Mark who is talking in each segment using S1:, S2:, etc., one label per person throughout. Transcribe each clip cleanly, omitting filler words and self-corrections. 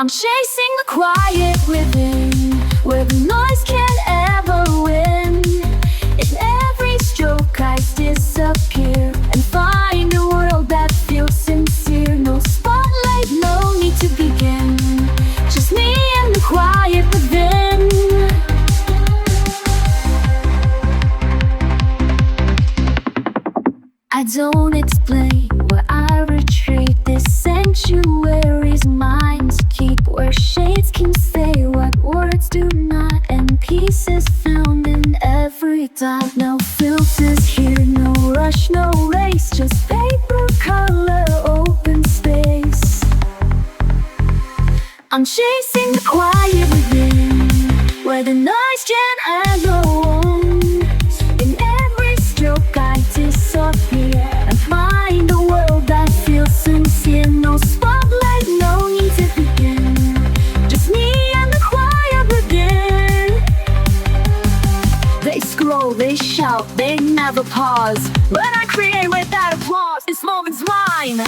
S1: I'm chasing the quiet within, where the noise can't ever win. In every stroke I disappear and find a world that feels sincere. No spotlight, no need to begin, just me and the quiet within. I don't explain where I retreat. This sanctuary's mine to keep, where shades can say what words do not, and peace is found in every dot. No filters here, no rush, no race, just paper, color, open space. I'm chasing the quiet within, where the noise can't have no own. In every stroke I disappear and find a world that feels sincere. No spotlight, no need to begin, just me and the quiet within. They scroll, they shout, they never pause, but I create without applause. This moment's mine.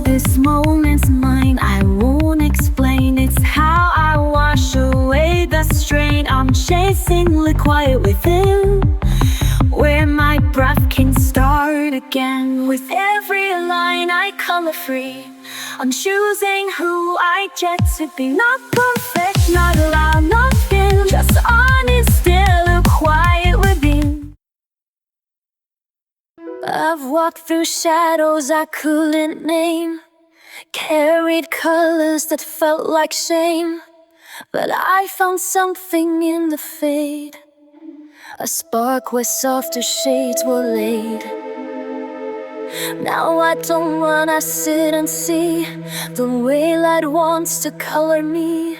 S1: This moment's mine, I won't explain. It's how I wash away the strain. I'm chasing the quiet within, where my breath can start again. With every line I color free, I'm choosing who I get to be. Not perfect, not loud, not thin, just honest, still a quiet within. I've walked through shadows I couldn't name, carried colors that felt like shame, but I found something in the fade, a spark where softer shades were laid. Now I don't run, I sit and see the way light wants to color me.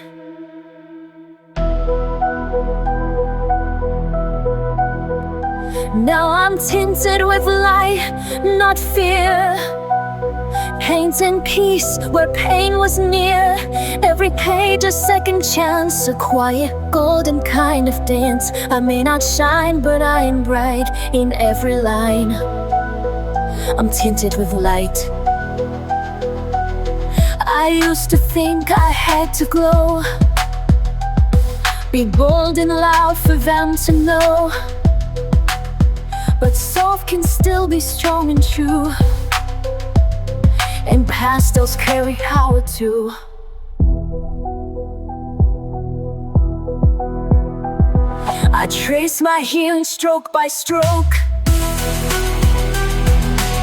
S1: Now I'm tinted with light, not fear, painting peace where pain was near. Every page a second chance, a quiet golden kind of dance. I may not shine, but I am bright in every line. I'm tinted with light. I used to think I had to glow, be bold and loud for them to know, but soft can still be strong and true, and pastels carry power too. I trace my healing stroke by stroke,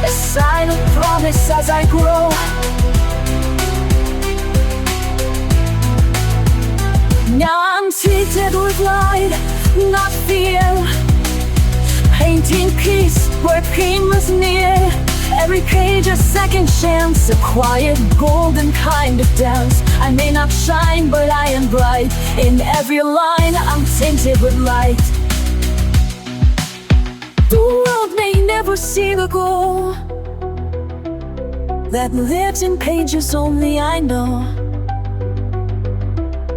S1: a silent promise as I grow. Now I'm tinted with light, not fear, painting peace where pain was near. Every page a second chance, a quiet golden kind of dance. I may not shine, but I am bright in every line. I'm tinted with light. The world may never see the goal that lives in pages only I know,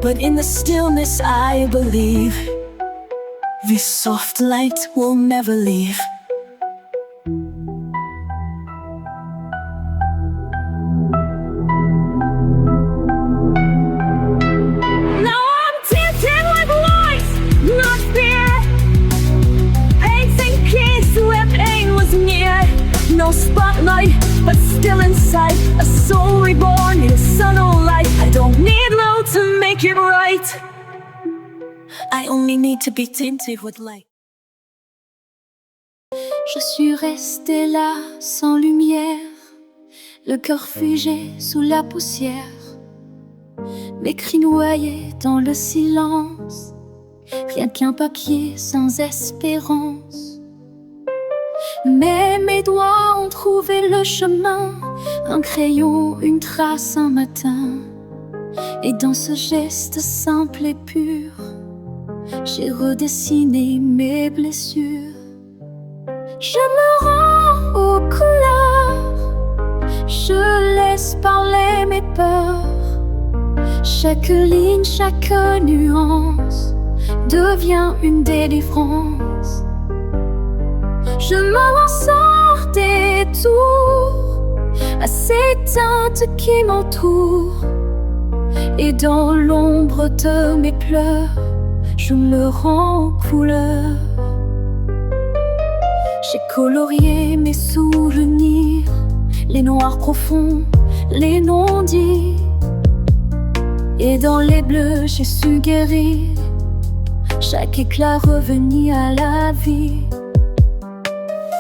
S1: but in the stillness I believe this soft light will never leave. Now I'm tinted with light, not fear, painting peace where pain was near. No spotlight, but still inside, a soul reborn in subtle light. I don't need low to make it right, I only need to be tinted with light. Je suis restée là sans lumière, le cœur figé sous la poussière, mes cris noyés dans le silence, rien qu'un papier sans espérance. Mais mes doigts ont trouvé le chemin, un crayon, une trace, un matin. Et dans ce geste simple et pur, j'ai redessiné mes blessures. Je me rends aux couleurs, je laisse parler mes peurs. Chaque ligne, chaque nuance devient une délivrance. Je me lance en détour à ces teintes qui m'entourent, et dans l'ombre de mes pleurs, je me rends couleur. J'ai colorié mes souvenirs, les noirs profonds, les non-dits, et dans les bleus j'ai su guérir chaque éclat revenu à la vie.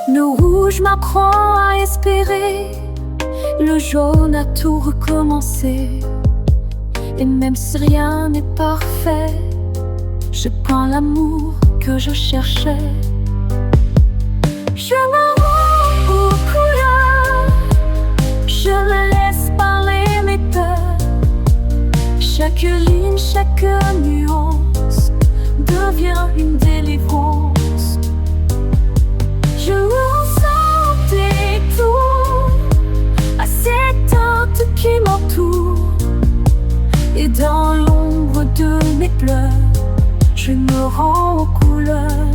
S1: Le rouge m'apprend à espérer, le jaune a tout recommencé. Et même si rien n'est parfait, je prends l'amour que je cherchais. Je me rends aux couleurs, je me laisse parler mes peurs. Chaque ligne, chaque nuance devient une délivrance. Je ressens des tours à ces teintes qui m'entourent, et dans l'ombre de mes pleurs, je me rends aux couleurs.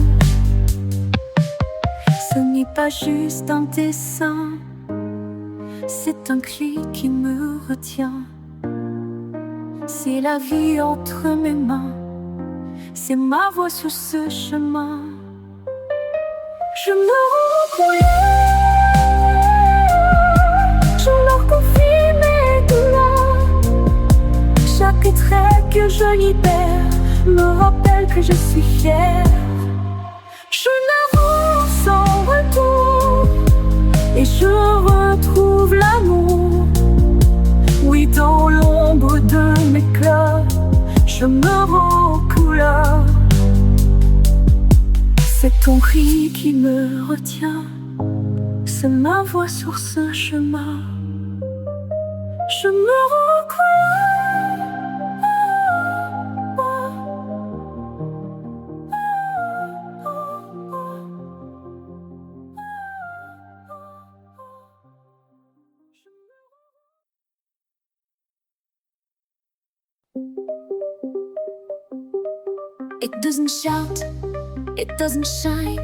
S1: Ce n'est pas juste un dessin, c'est un cri qui me retient. C'est la vie entre mes mains, c'est ma voix sur ce chemin. Je me rends aux couleurs, je leur confie mes douleurs. Chaque trait que je libère me rappelle que je suis fière. Je n'avance sans retour et je retrouve l'amour. Oui, dans l'ombre de mes cœurs, je me rends aux couleurs. C'est ton cri qui me retient, c'est ma voix sur ce chemin. Je me rends aux couleurs. It doesn't shout, it doesn't shine,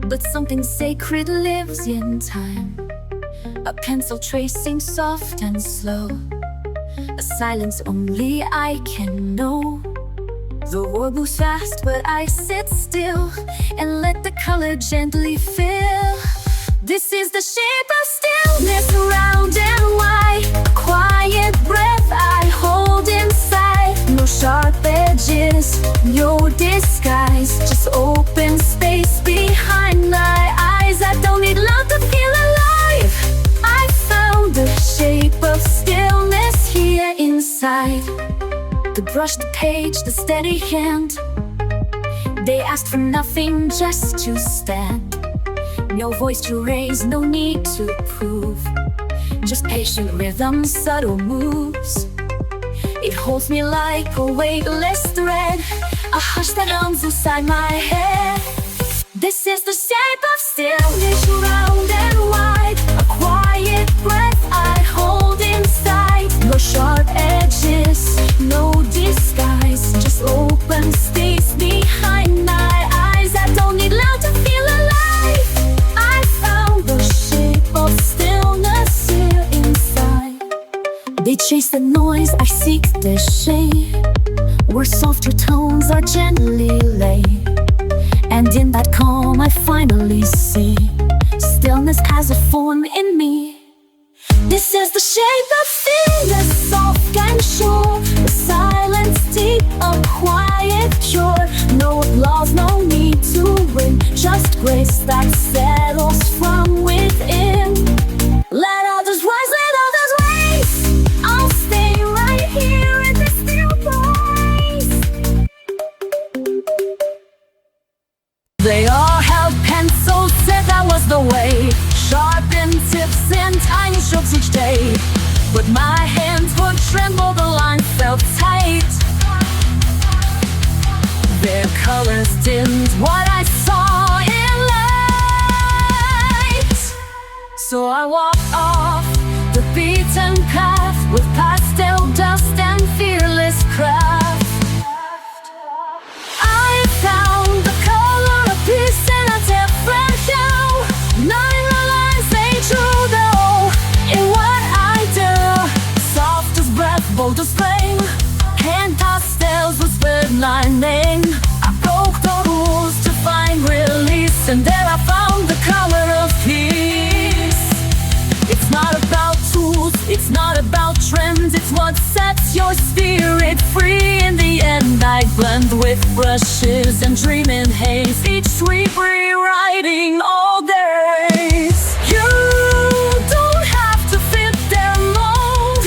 S1: but something sacred lives in time. A pencil tracing soft and slow, a silence only I can know. The world moves fast, but I sit still and let the color gently fill. This is the shape of stillness, round and wide, a quiet breath I hold inside. No sharp edges, no disguise, just open space behind my eyes. I don't need love to feel alive. I found the shape of stillness here inside. The brush, the page, the steady hand, they asked for nothing, just to stand. No voice to raise, no need to prove, just patient rhythm, subtle moves. It holds me like a weightless thread, a hush that hums inside my head. This is the shape of stillness, round and wide, a quiet breath I hold inside. No sharp edges, no disguise, just open space behind my eyes. I don't need loud to feel alive. I found the shape of stillness here inside. They chase the noise, I seek the shade, where softer tones are gently laid. And in that calm I finally see stillness has a form in me. This is the shape of stillness, soft and sure, the silence deep, a quiet cure. No applause, no need to win, just grace that settles from within. Let others rise, let others race. I'll stay right here in this still place. They all held pencils, said that was the way. Sharpened tips and tiny strokes each day. But my hands would tremble, the line felt tight. Their colors dimmed what I saw in light. So I walked off the beaten path with pastel dust and fearless craft. I found the color of peace in a different hue. blend with brushes and dream in haze, each sweep rewriting all days. You don't have to fit their mold.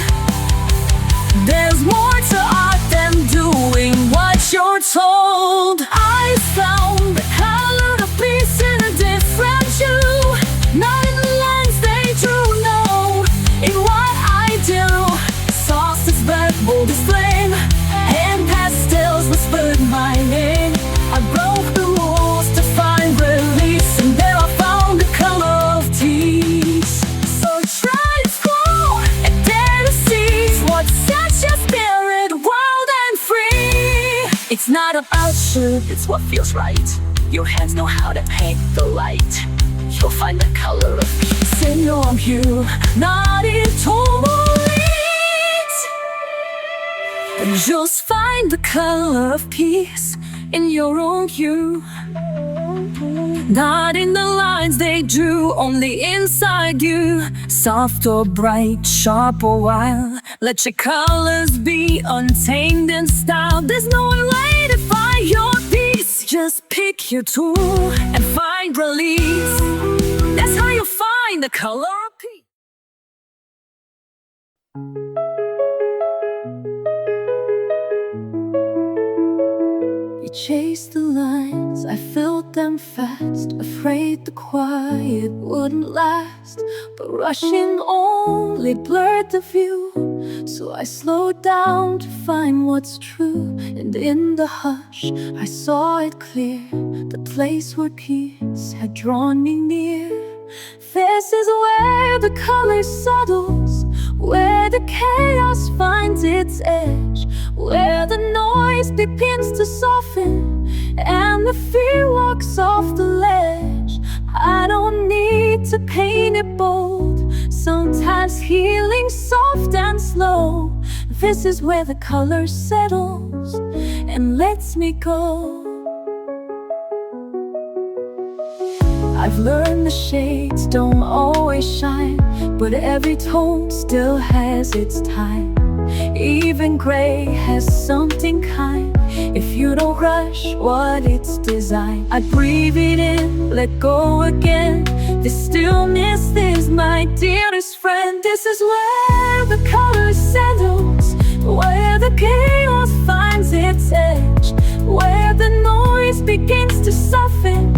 S1: There's more to art than doing what you're told. I found the color of peace in a different hue, not in the lines they drew, no, in what I do. Soft as black, bold as flame, and pastels whispered my name. I broke the rules to find release, and there I found the color of peace. So try to scroll and dare to seize what sets your spirit wild and free. It's not about should, it's what feels right. Your hands know how to paint the light. You'll find the color of peace in your own hue, not in tourmalines. And just find the color of peace in your own hue, not in the lines they drew, only inside you. Soft or bright, sharp or wild, let your colors be untamed in style. There's no way to find your peace. Just pick your tool and find release. That's how you'll find the color of peace. We chased the lines, I filled them fast, afraid the quiet wouldn't last. But rushing only blurred the view, so I slowed down to find what's true. And in the hush, I saw it clear, the place where peace had drawn me near. This is where the color settles, where the chaos finds its edge, where the noise begins to soften and the fear walks off the ledge. I don't need to paint it bold, sometimes healing soft and slow. This is where the color settles and lets me go. I've learned the shades don't always shine, but every tone still has its time. Even gray has something kind, if you don't rush what it's designed. I breathe it in, let go again. This stillness is my dearest friend. This is where the color settles, where the chaos finds its edge, where the noise begins to soften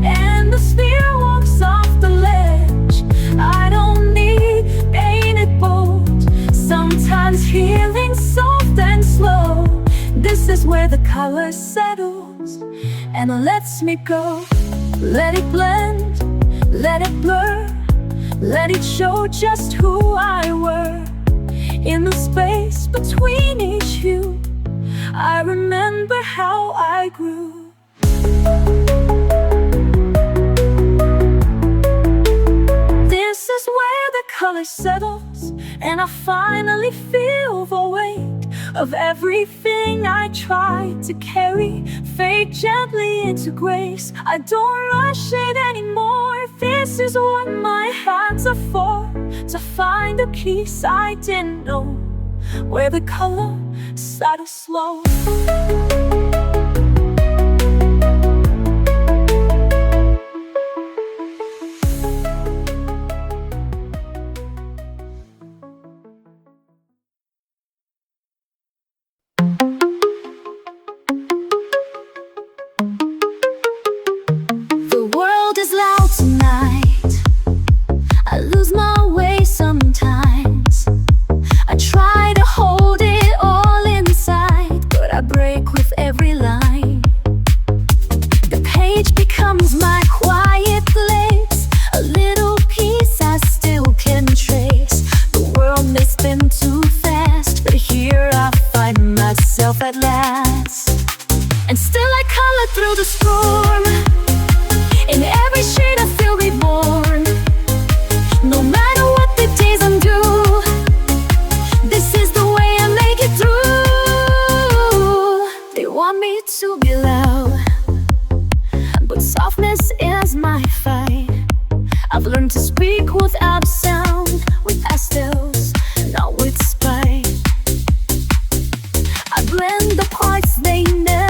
S1: and the sphere walks off the ledge. I don't need painted bold, sometimes healing soft and slow. This is where the color settles and lets me go. Let it blend, let it blur, let it show just who I were. In the space between each hue, I remember how I grew. This is where the color settles, and I finally feel the weight of everything I tried to carry. Fade gently into grace, I don't rush it anymore. This is what my hands are for, to find a peace I didn't know, where the color settles slow. At last, and still I color through the storm. In every shade I feel reborn, no matter what the days undo. This is the way I make it through. They want me to be loud, but softness is my fight. I've learned to speak without sound, with pastels, not with spite. I blend the parts they never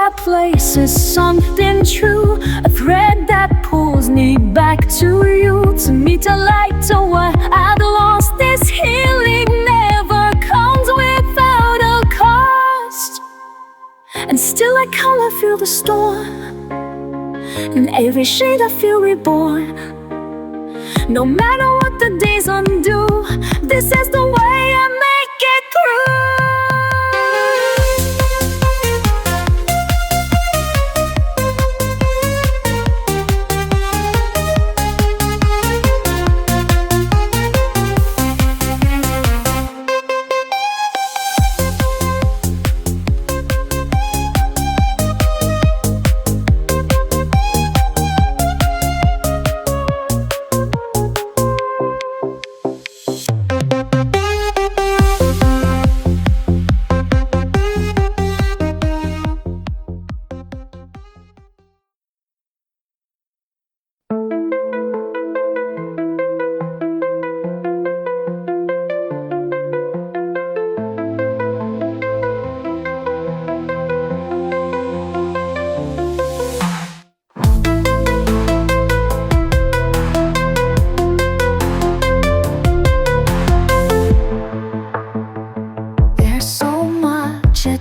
S1: that place is something true, a thread that pulls me back to you. To me, to light to what I'd lost. This healing never comes without a cost. And still I color feel the storm. In every shade I feel reborn. No matter what the days undo, this is the way I make it through.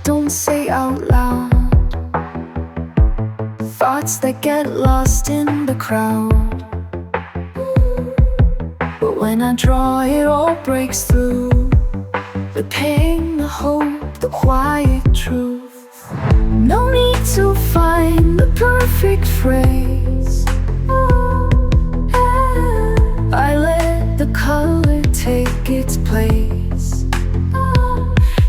S1: Don't say out loud, thoughts that get lost in the crowd. But when I draw, it all breaks through. The pain, the hope, the quiet truth. No need to find the perfect phrase. I let the color take its place.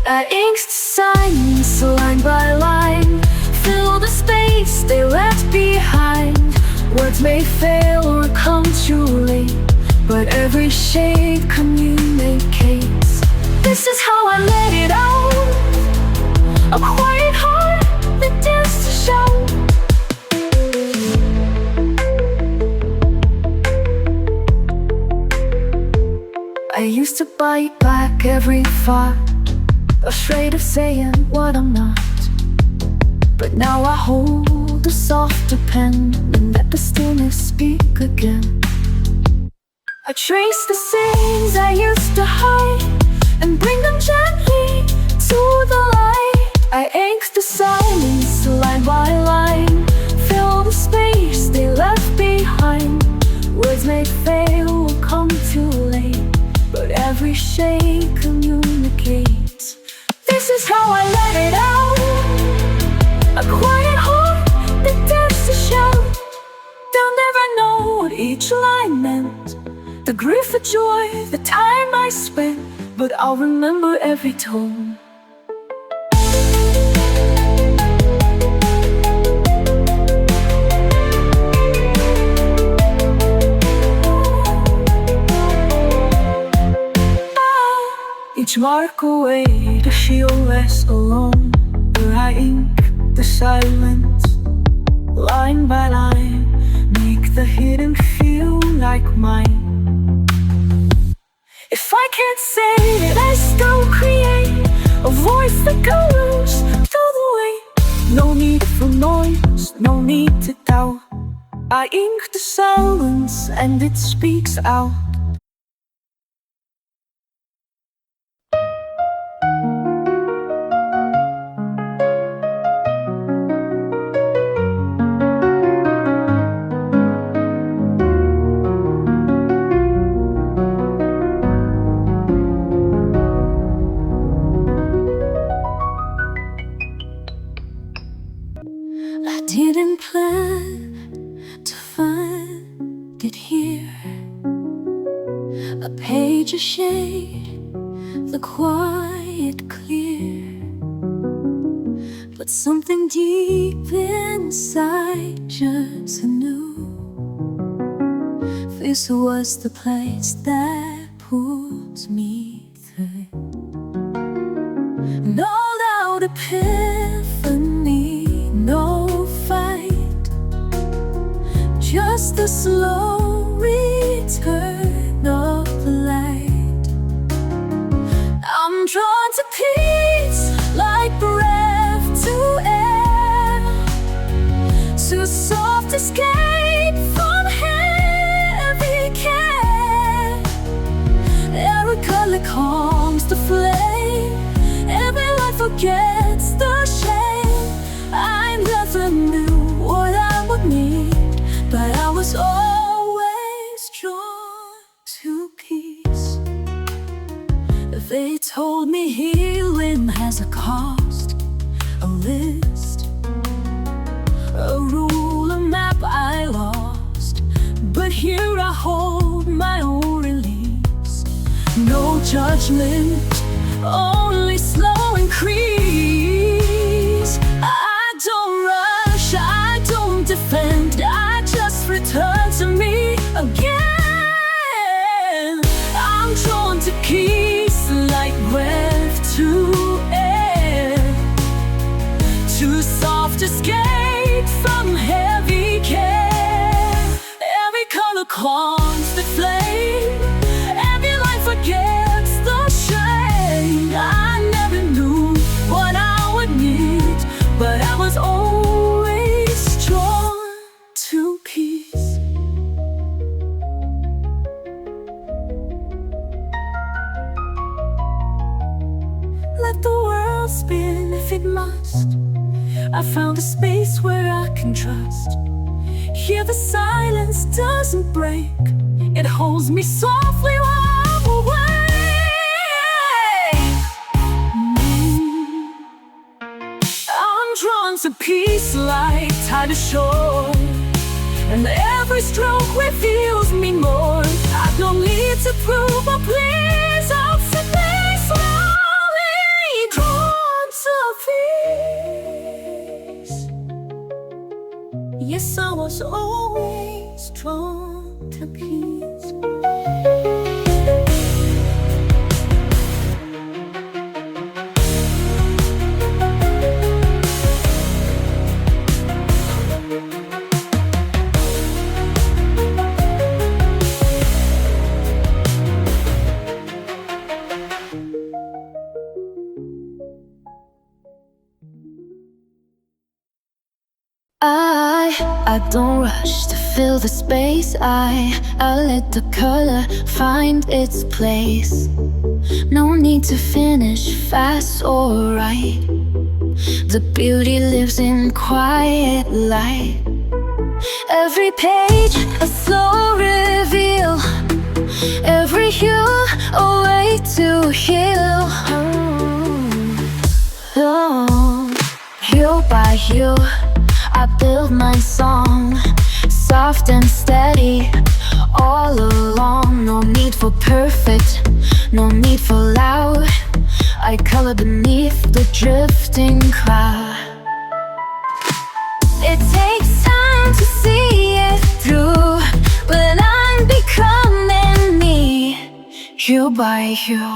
S1: That inked silence, line by line, fill the space they left behind. Words may fail or come too late, but every shade communicates. This is how I let it out. A quiet heart that dares to shout. I used to bite back every thought, afraid of saying what I'm not. But now I hold a softer pen and let the stillness speak again. I trace the scenes I used to hide and bring them gently to the light. I ink the silence line by line, fill the space they left behind. Words may fail or come too late, but every shade communicates. This is how I let it out. A quiet heart that dares to shout. They'll never know what each line meant, the grief, the joy, the time I spent, but I'll remember every tone. Each mark a way to feel less alone. Where I ink the silence, line by line, make the hidden feel like mine. If I can't say it, I still create a voice that goes through the weight. No need for noise, no need to doubt. I ink the silence and it speaks out. I didn't plan to find it here. A page, a shade, the quiet clear. But something deep inside just knew this was the place that pulls me through. No loud epiphany, no fight, just the slow return of the light. I'm drawn to peace like breath to air. They told me healing has a cost, a list, a rule, a map I lost. But here I hold my own release. No judgment, only slow increase. I don't rush, I don't defend, I just return to me again. I'm drawn to peace like breath to air, too soft escape from heavy care. Every color calms the flame, every life forgets the shame. I never knew what I would need, but I was always drawn to peace. Let the world spin if it must. I found a space where I can trust. Here the silence doesn't break, it holds me softly while I'm away. I'm drawn to peace like tide ashore, and every stroke reveals me more. I don't need to prove or please, I'll simply slowly drawn to peace. Yes, I was always drawn to peace. I don't rush to fill the space. I let the color find its place. No need to finish fast or right. The beauty lives in quiet light. Every page a slow reveal, every hue a way to heal. Oh, hue by hue I build my song, soft and steady all along. No need for perfect, no need for loud. I color beneath the drifting cloud. It takes time to see it through, but I'm becoming me, hue by hue.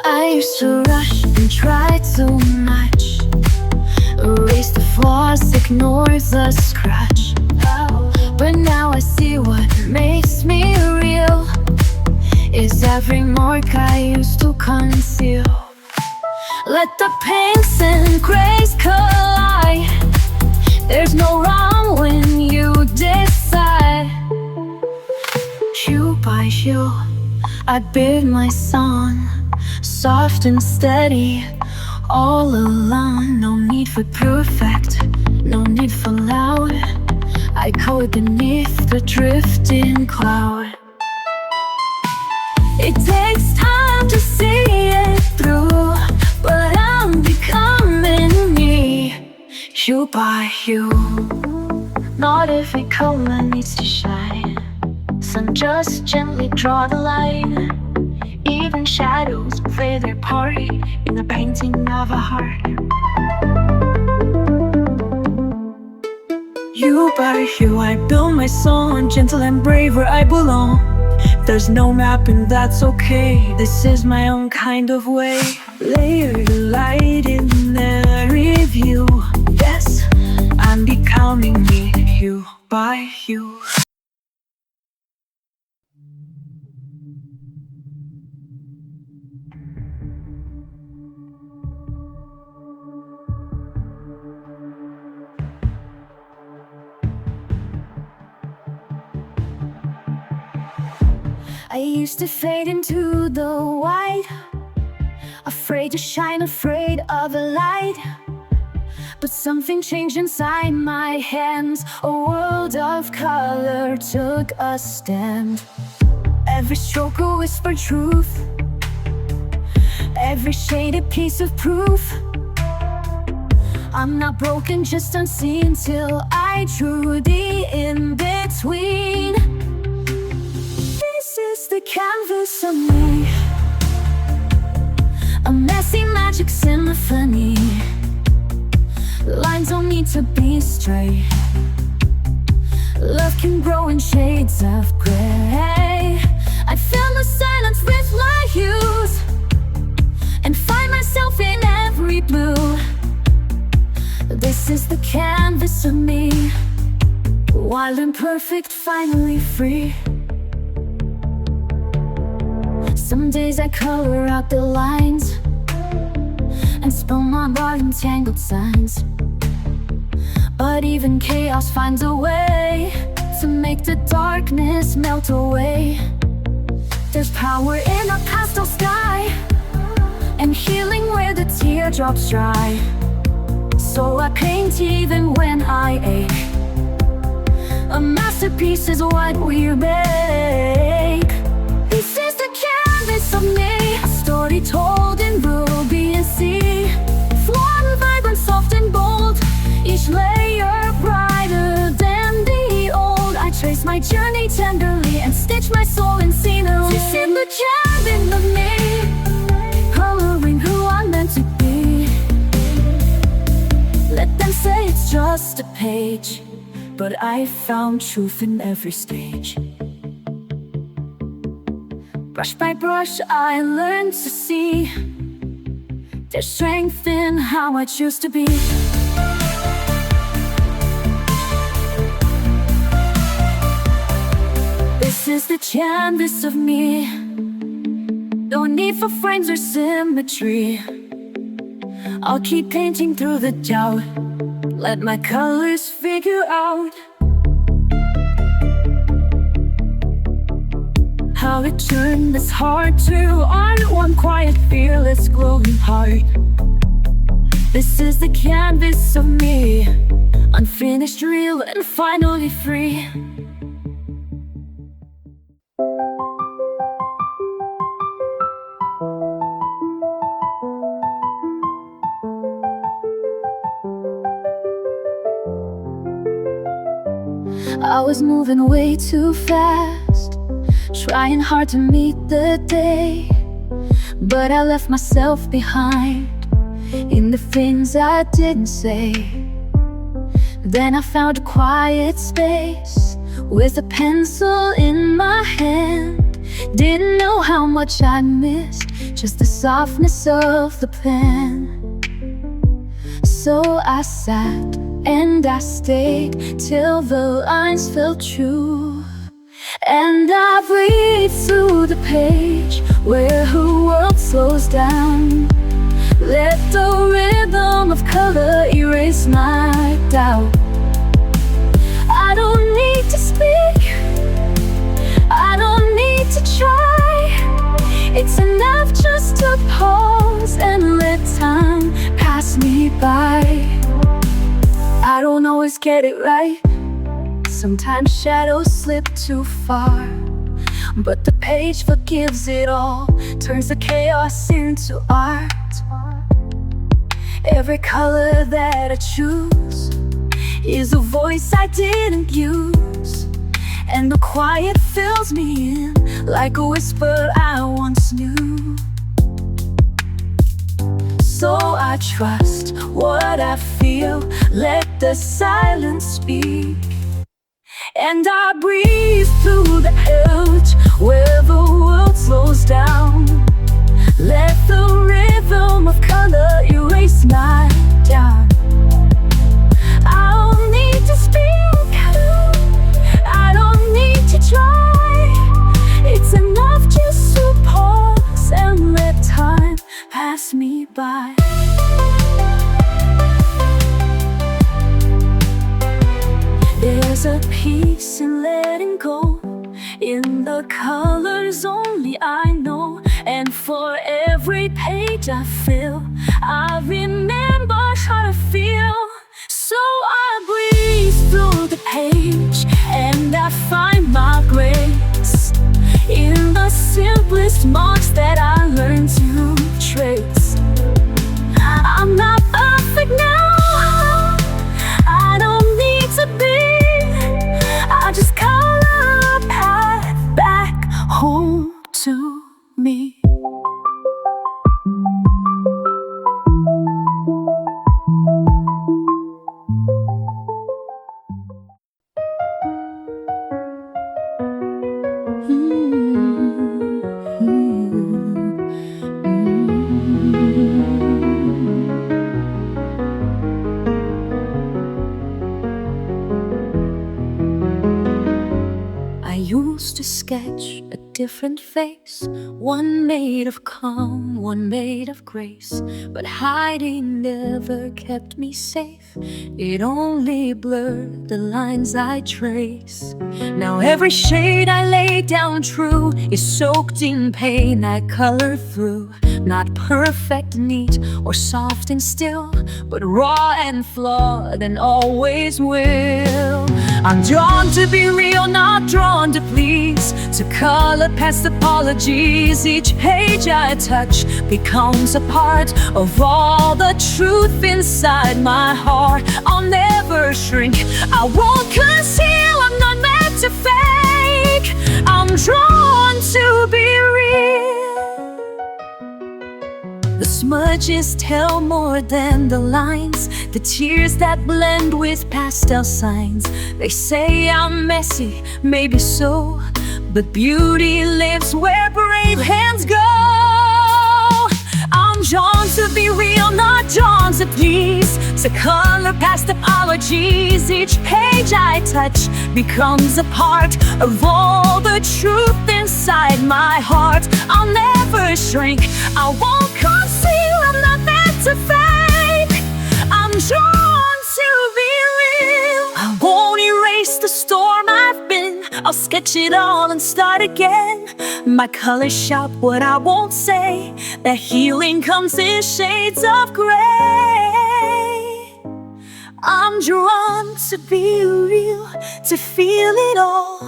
S1: I used to rush and try too much, erase the flaws, ignore the scratch. But now I see what makes me real is every mark I used to conceal. Let the pinks and grays collide. There's no wrong when you decide. Hue by hue I build my song, soft and steady all along. No need for perfect, no need for loud. I color beneath the drifting cloud. It takes time to see it through, but I'm becoming me, hue by hue. Not every color needs to shine, sun just gently draw the line. Even shadows play their part in the painting of a heart. Hue by hue I build my song, gentle and brave where I belong. There's no map and that's okay, this is my own kind of way. Layered light in every view. Yes, I'm becoming me, hue by hue. I used to fade into the white, afraid to shine, afraid of the light. But something changed inside my hands. A world of color took a stand. Every stroke a whispered truth, every shade a piece of proof. I'm not broken, just unseen, till I drew the in-between. This is the canvas of me, a messy magic symphony. Lines don't need to be straight. Love can grow in shades of gray. I fill the silence with my hues and find myself in every blue. This is the canvas of me, wild and perfect, finally free. Some days I color out the lines and spill my blood in tangled signs. But even chaos finds a way to make the darkness melt away. There's power in a pastel sky and healing where the teardrops dry. So I paint even when I ache. A masterpiece is what we make. This is the canvas of me, a story told in ruby and sea. Flawed, vibrant, soft and bold, each layer brighter than the old. I trace my journey tenderly and stitch my soul in scenery. This is the canvas of me, coloring who I'm meant to be. Let them say it's just a page, but I found truth in every stage. Brush by brush I learned to see there's strength in how I choose to be. This is the canvas of me, no need for frames or symmetry. I'll keep painting through the doubt, let my colors figure out how to turn this heart to art. One quiet, fearless, glowing heart. This is the canvas of me, unfinished, real, and finally free. I was moving way too fast, trying hard to meet the day. But I left myself behind in the things I didn't say. Then I found a quiet space with a pencil in my hand. Didn't know how much I missed, just the softness of the pen. So I sat and I stayed till the lines felt true. And I breathed through the page where the world slows down. Let the rhythm of color erase my doubt. I don't need to speak, I don't need to try. It's enough just to pause and let time pass me by. I don't always get it right, sometimes shadows slip too far. But the page forgives it all, turns the chaos into art. Every color that I choose is a voice I didn't use, and the quiet fills me in like a whisper I once knew. So I trust what I feel, let the silence speak. And I breathe through the edge where the world slows down. Let the rhythm of color erase my doubt. I don't need to speak, I don't need to try. It's enough just to pause and let time pass me by. There's a peace in letting go, in the colors only I know. And for every page I fill, I remember how to feel. pencils to sketch a different face, one made of calm, one made of grace. But hiding never kept me safe, it only blurred the lines I trace. Now every shade I lay down true is soaked in pain I color through. Not perfect, neat, or soft and still, but raw and flawed and always will. I'm drawn to be real, not drawn to please, to color past apologies. Each page I touch becomes a part of all the truth inside my heart. I'll never shrink, I won't conceal, I'm not meant to fake. I'm drawn to be real. The smudges tell more than the lines, the tears that blend with pastel signs. They say I'm messy, maybe so, but beauty lives where brave hands go. I'm drawn to be real, not drawn to please, to color past apologies. Each page I touch becomes a part of all the truth inside my heart. I'll never shrink, I won't conceal, I'm not meant to fake. I'm drawn to be real. I won't erase the storm I've been, I'll sketch it all and start again. My colors shout what I won't say, that healing comes in shades of gray. I'm drawn to be real, to feel it all,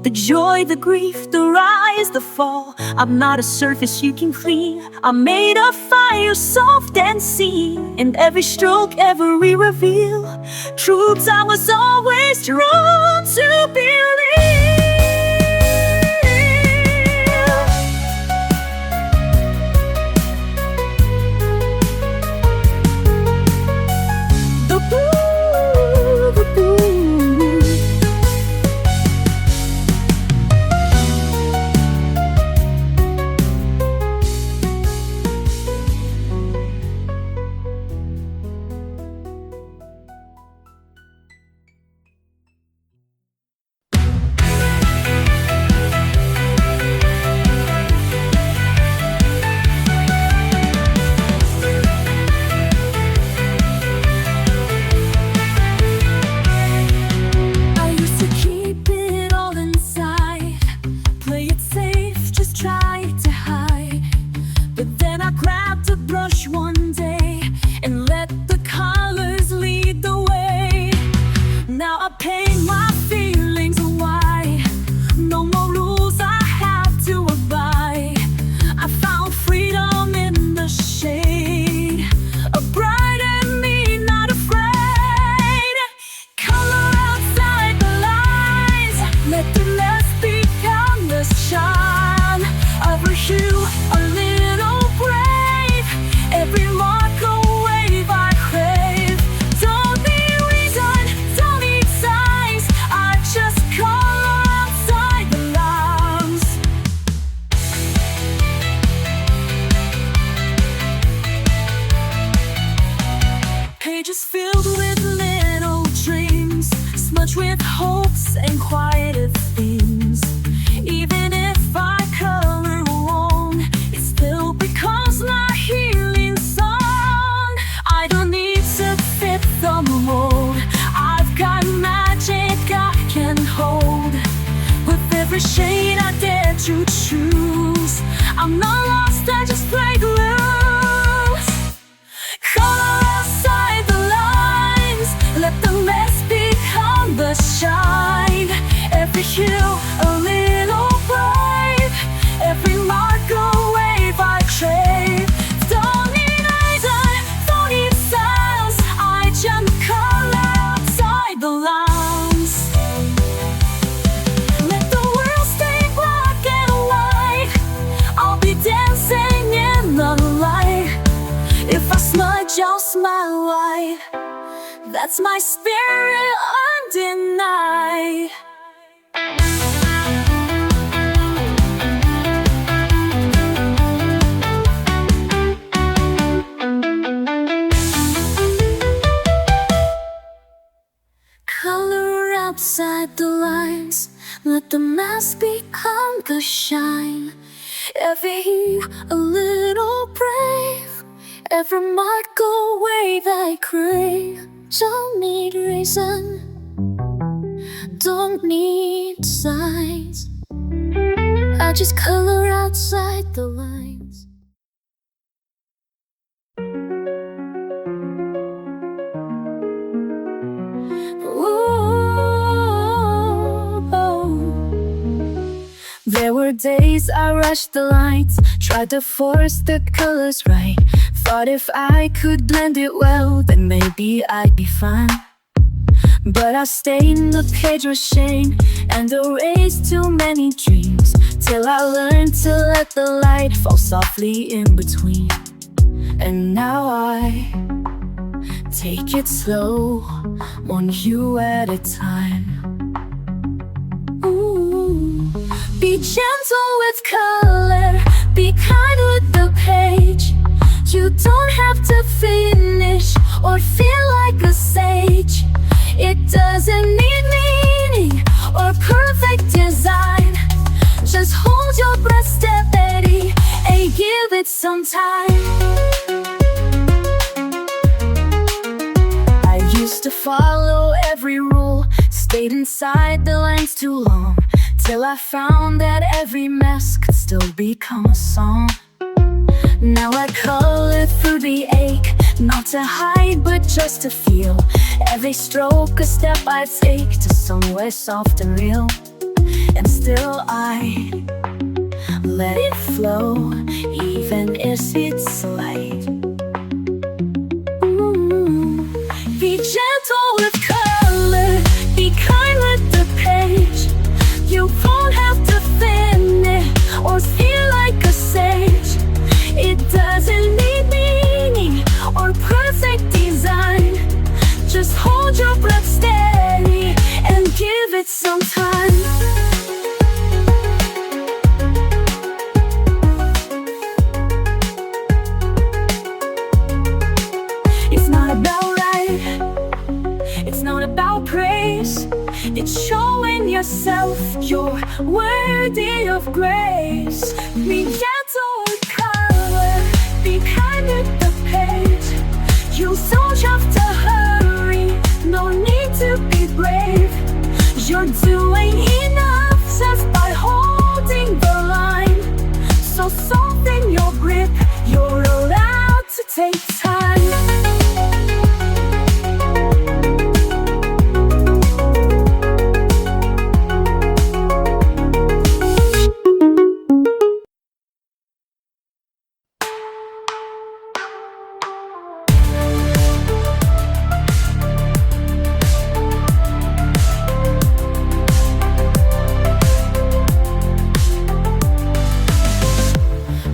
S1: the joy, the grief, the rise, the fall. I'm not a surface you can clean, I'm made of fire, soft and seen. In every stroke, every reveal, truths I was always drawn to believe.
S2: Pages filled with little dreams, smudged with hopes and quieted themes. Even if I color wrong, it still becomes my healing song. I don't need to fit the mold, I've got magic I can hold. With every shade I dare to choose, I'm not lost, I just play loose. Color outside the lines, let the mess become the shine. Every hue a little brave, every mark a wave I crave. Don't need eyes, don't need sounds, I just color outside the lines. Let the world stay black and white, I'll be dancing in the light. If I smudge, I'll smile wide, that's my spirit undenied. Color outside the lines,
S1: Let the mask become the shine. Every hue a little brave, every mark go wave I crave. Don't need reason, don't need signs, I just color outside the lines. There were days I rushed the lights, tried to force the colors right. Thought if I could blend it well, then maybe I'd be fine. But I stained the page with shame and erased too many dreams, till I learned to let the light fall softly in between. And now I take it slow, one hue at a time. Be gentle with color, be kind with the page. You don't have to finish or feel like a sage. It doesn't need meaning or perfect design. Just hold your breath steady and give it some time. I used to follow every rule, stayed inside the lines too long, till I found that every mess could still become a song. Now I color through the ache, not to hide but just to feel. Every stroke a step I take to somewhere soft and real. And still I let it flow, even if it's slight. Be gentle with color, be kind with the page. You won't have to finish or feel like a sage. It doesn't need meaning or perfect design. Just hold your breath steady and give it some time. It's not about right, it's not about praise. It's showing yourself you're worthy of grace. Be gentle with color, be kind with the page. You don't have to hurry, no need to be brave. You're doing enough just by holding the line. So soften your grip, you're allowed to take time.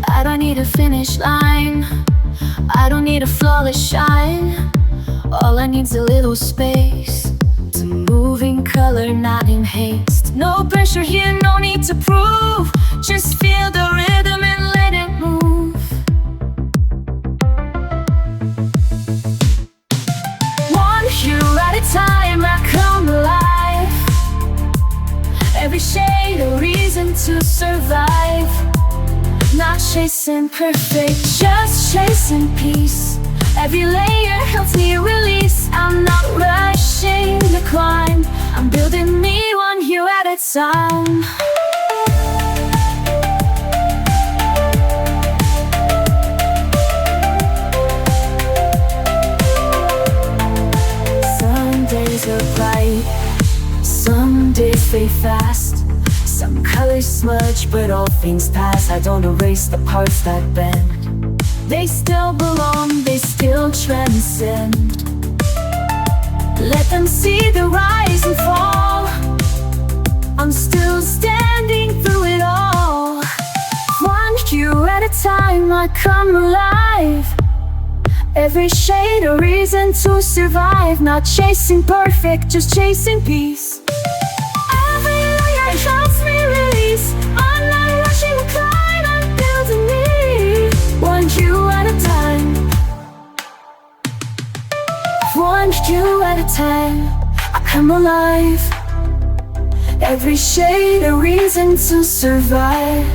S1: I don't need a finish line, I don't need a flawless shine. All I need's a little space to move in color, not in haste. No pressure here, no need to prove. Just feel the rhythm and let it move. One hue at a time, I come alive. Every shade a reason to survive. Not chasing perfect, just chasing peace. Every layer helps me release. I'm not rushing the climb, I'm building me one hue at a time. Some days are bright, some days fade fast. Some colors smudge, but all things pass. I don't erase the parts that bend. They still belong, they still transcend. Let them see the rise and fall. I'm still standing through it all. One hue at a time, I come alive. Every shade a reason to survive. Not chasing perfect, just chasing peace. Every layer helps me release. I'm not rushing the climb, I'm building me one hue at a time. One hue at a time, I come alive. Every shade a reason to survive.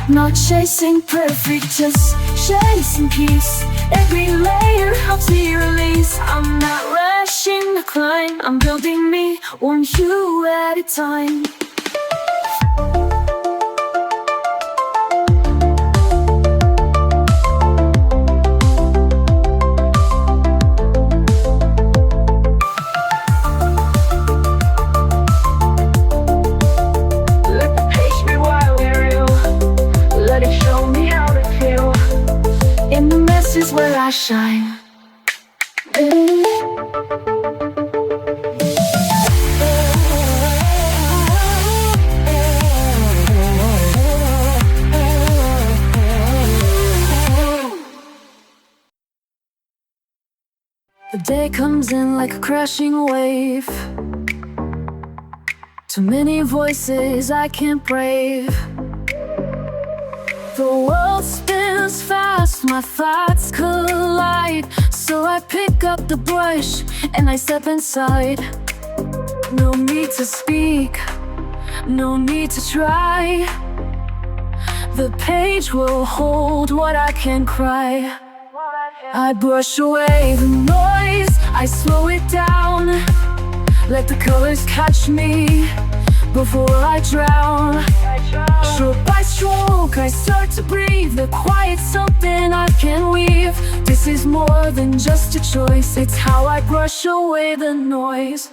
S1: Not chasing perfect, just chasing peace. Every layer helps me release. I'm not rushing the climb, I'm building me one hue at a time. Is where I shine. The day comes in like a crashing wave. Too many voices I can't brave. The world spins fast, my thoughts collide. So I pick up the brush and I step inside. No need to speak, no need to try. The page will hold what I can cry. I brush away the noise, I slow it down. Let the colors catch me before I drown. Stroke by stroke, I start to breathe. The quiet's something I can weave. This is more than just a choice, it's how I brush away the noise.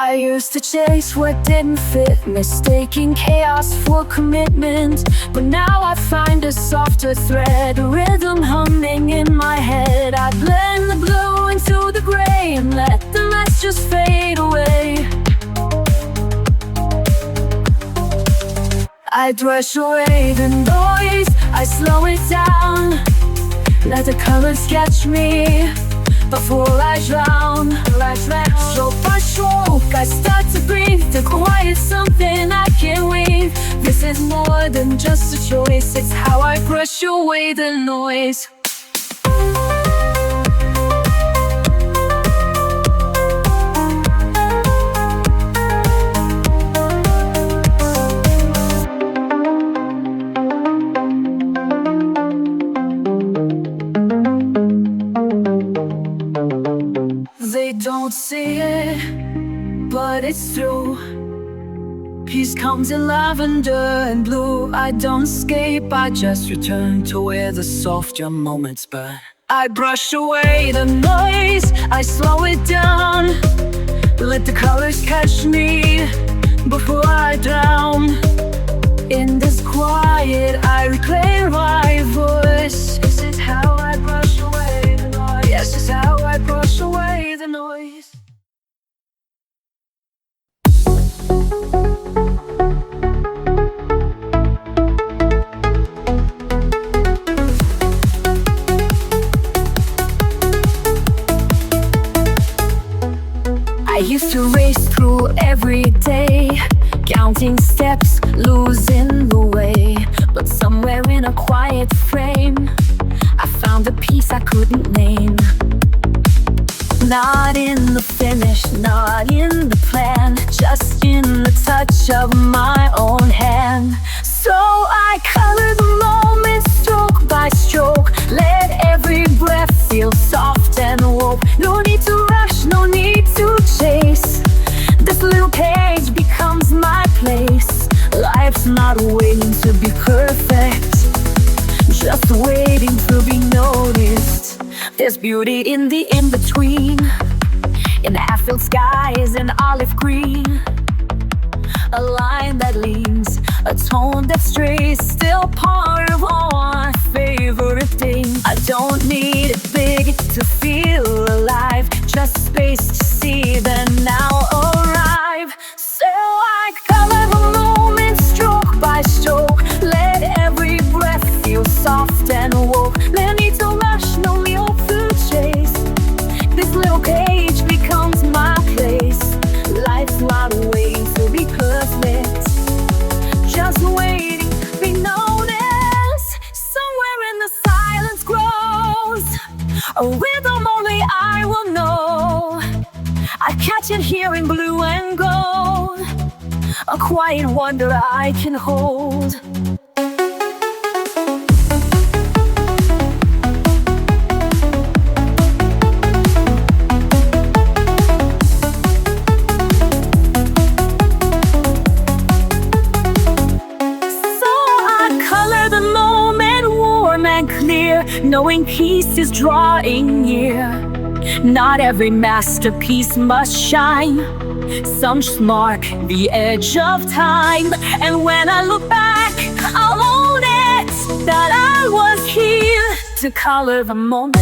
S1: I used to chase what didn't fit, mistaking chaos for commitment. But now I find a softer thread, a rhythm humming in my head. I blend the blue into the gray and let the rest just fade away. I brush away the noise, I slow it down. Let the colors catch me before I drown. Stroke by stroke, I start to breathe. The quiet's something I can weave. This is more than just a choice, it's how I brush away the noise. They don't see it, but it's true. Peace comes in lavender and blue. I don't escape, I just return to where the softer moments burn. I brush away the noise, I slow it down. Let the colors catch me before I drown. In this quiet, I reclaim my voice. This is how I brush away the noise. Yes, this is how I brush away the noise. I used to race through every day, counting steps, losing the way. But somewhere in a quiet frame, I found a peace I couldn't name. Not in the finish, not in the plan, just in the touch of my own hand. So I color the moment stroke by stroke. Let every breath feel soft and woke. No need to rush, no need to chase. This little page becomes my place. Life's not waiting to be perfect, just waiting to be noticed. There's beauty in the in-between, in half-filled skies and olive green. A line that leans, a tone that strays, still part of all my favorite things. I don't need it big to feel alive, just space to see the now arrive. So I color the moment stroke by stroke. Let every breath feel soft and woke. No need to rush, no need to chase. This little page becomes my place. Life's not waiting to be perfect, just waiting to be noticed. Somewhere in the silence
S2: a quiet wonder I can hold.
S1: Knowing peace is drawing near. Not every masterpiece must shine. Some just mark the edge of time. And when I look back, I'll own it, that I was here to color the moment.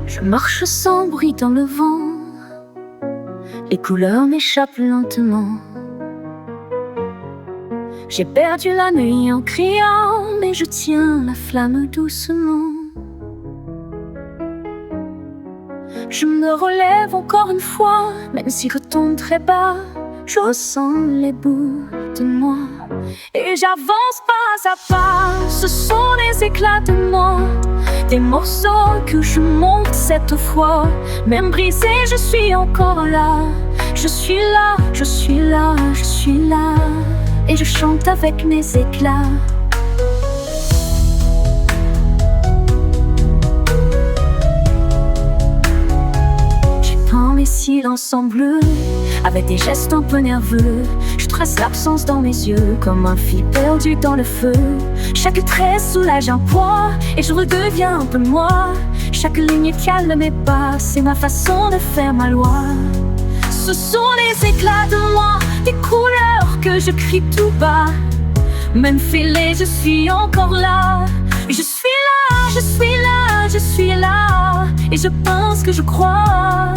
S1: Je marche sans bruit dans le vent, les couleurs m'échappent lentement. J'ai perdu la nuit en criant, mais je tiens la flamme doucement. Je me relève encore une fois, même si je tombe très bas, je ressens les bouts de moi. Et j'avance pas à pas, ce sont les éclats de moi, des morceaux que je monte cette fois. Même brisé, je suis encore là. Je suis là, je suis là, je suis là. Et je chante avec mes éclats. J'ai peint mes silences en bleu, avec des gestes un peu nerveux. Je trace l'absence dans mes yeux, comme un fil perdu dans le feu. Chaque trait soulage un poids, et je redeviens un peu moi. Chaque ligne calme mes pas, c'est ma façon de faire ma loi. Ce sont les éclats de moi, des couleurs que je crie tout bas. Même fêlée, je suis encore là. Je suis là, je suis là, je suis là. Et je pense que je crois.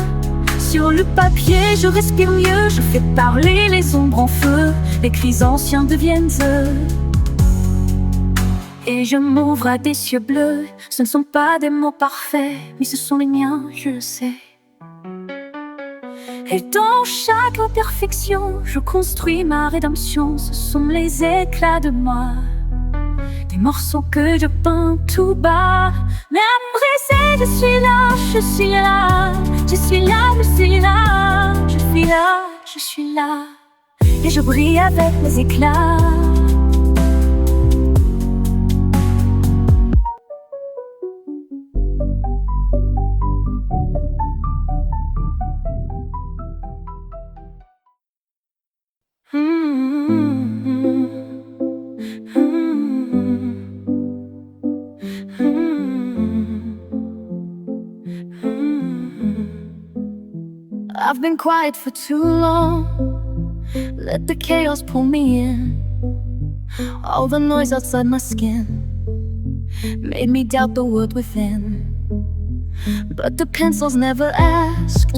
S1: Sur le papier, je respire mieux, je fais parler les ombres en feu. Les cris anciens deviennent eux. Et je m'ouvre à des cieux bleus. Ce ne sont pas des mots parfaits, mais ce sont les miens, je le sais. Et dans chaque imperfection, je construis ma rédemption. Ce sont les éclats de moi, des morceaux que je peins tout bas. Même brisé, je suis là, je suis là. Je suis là, je suis là. Je suis là, je suis là. Et je brille avec mes éclats. I've been quiet for too long. Let the chaos pull me in. All the noise outside my skin made me doubt the world within. But the pencils never asked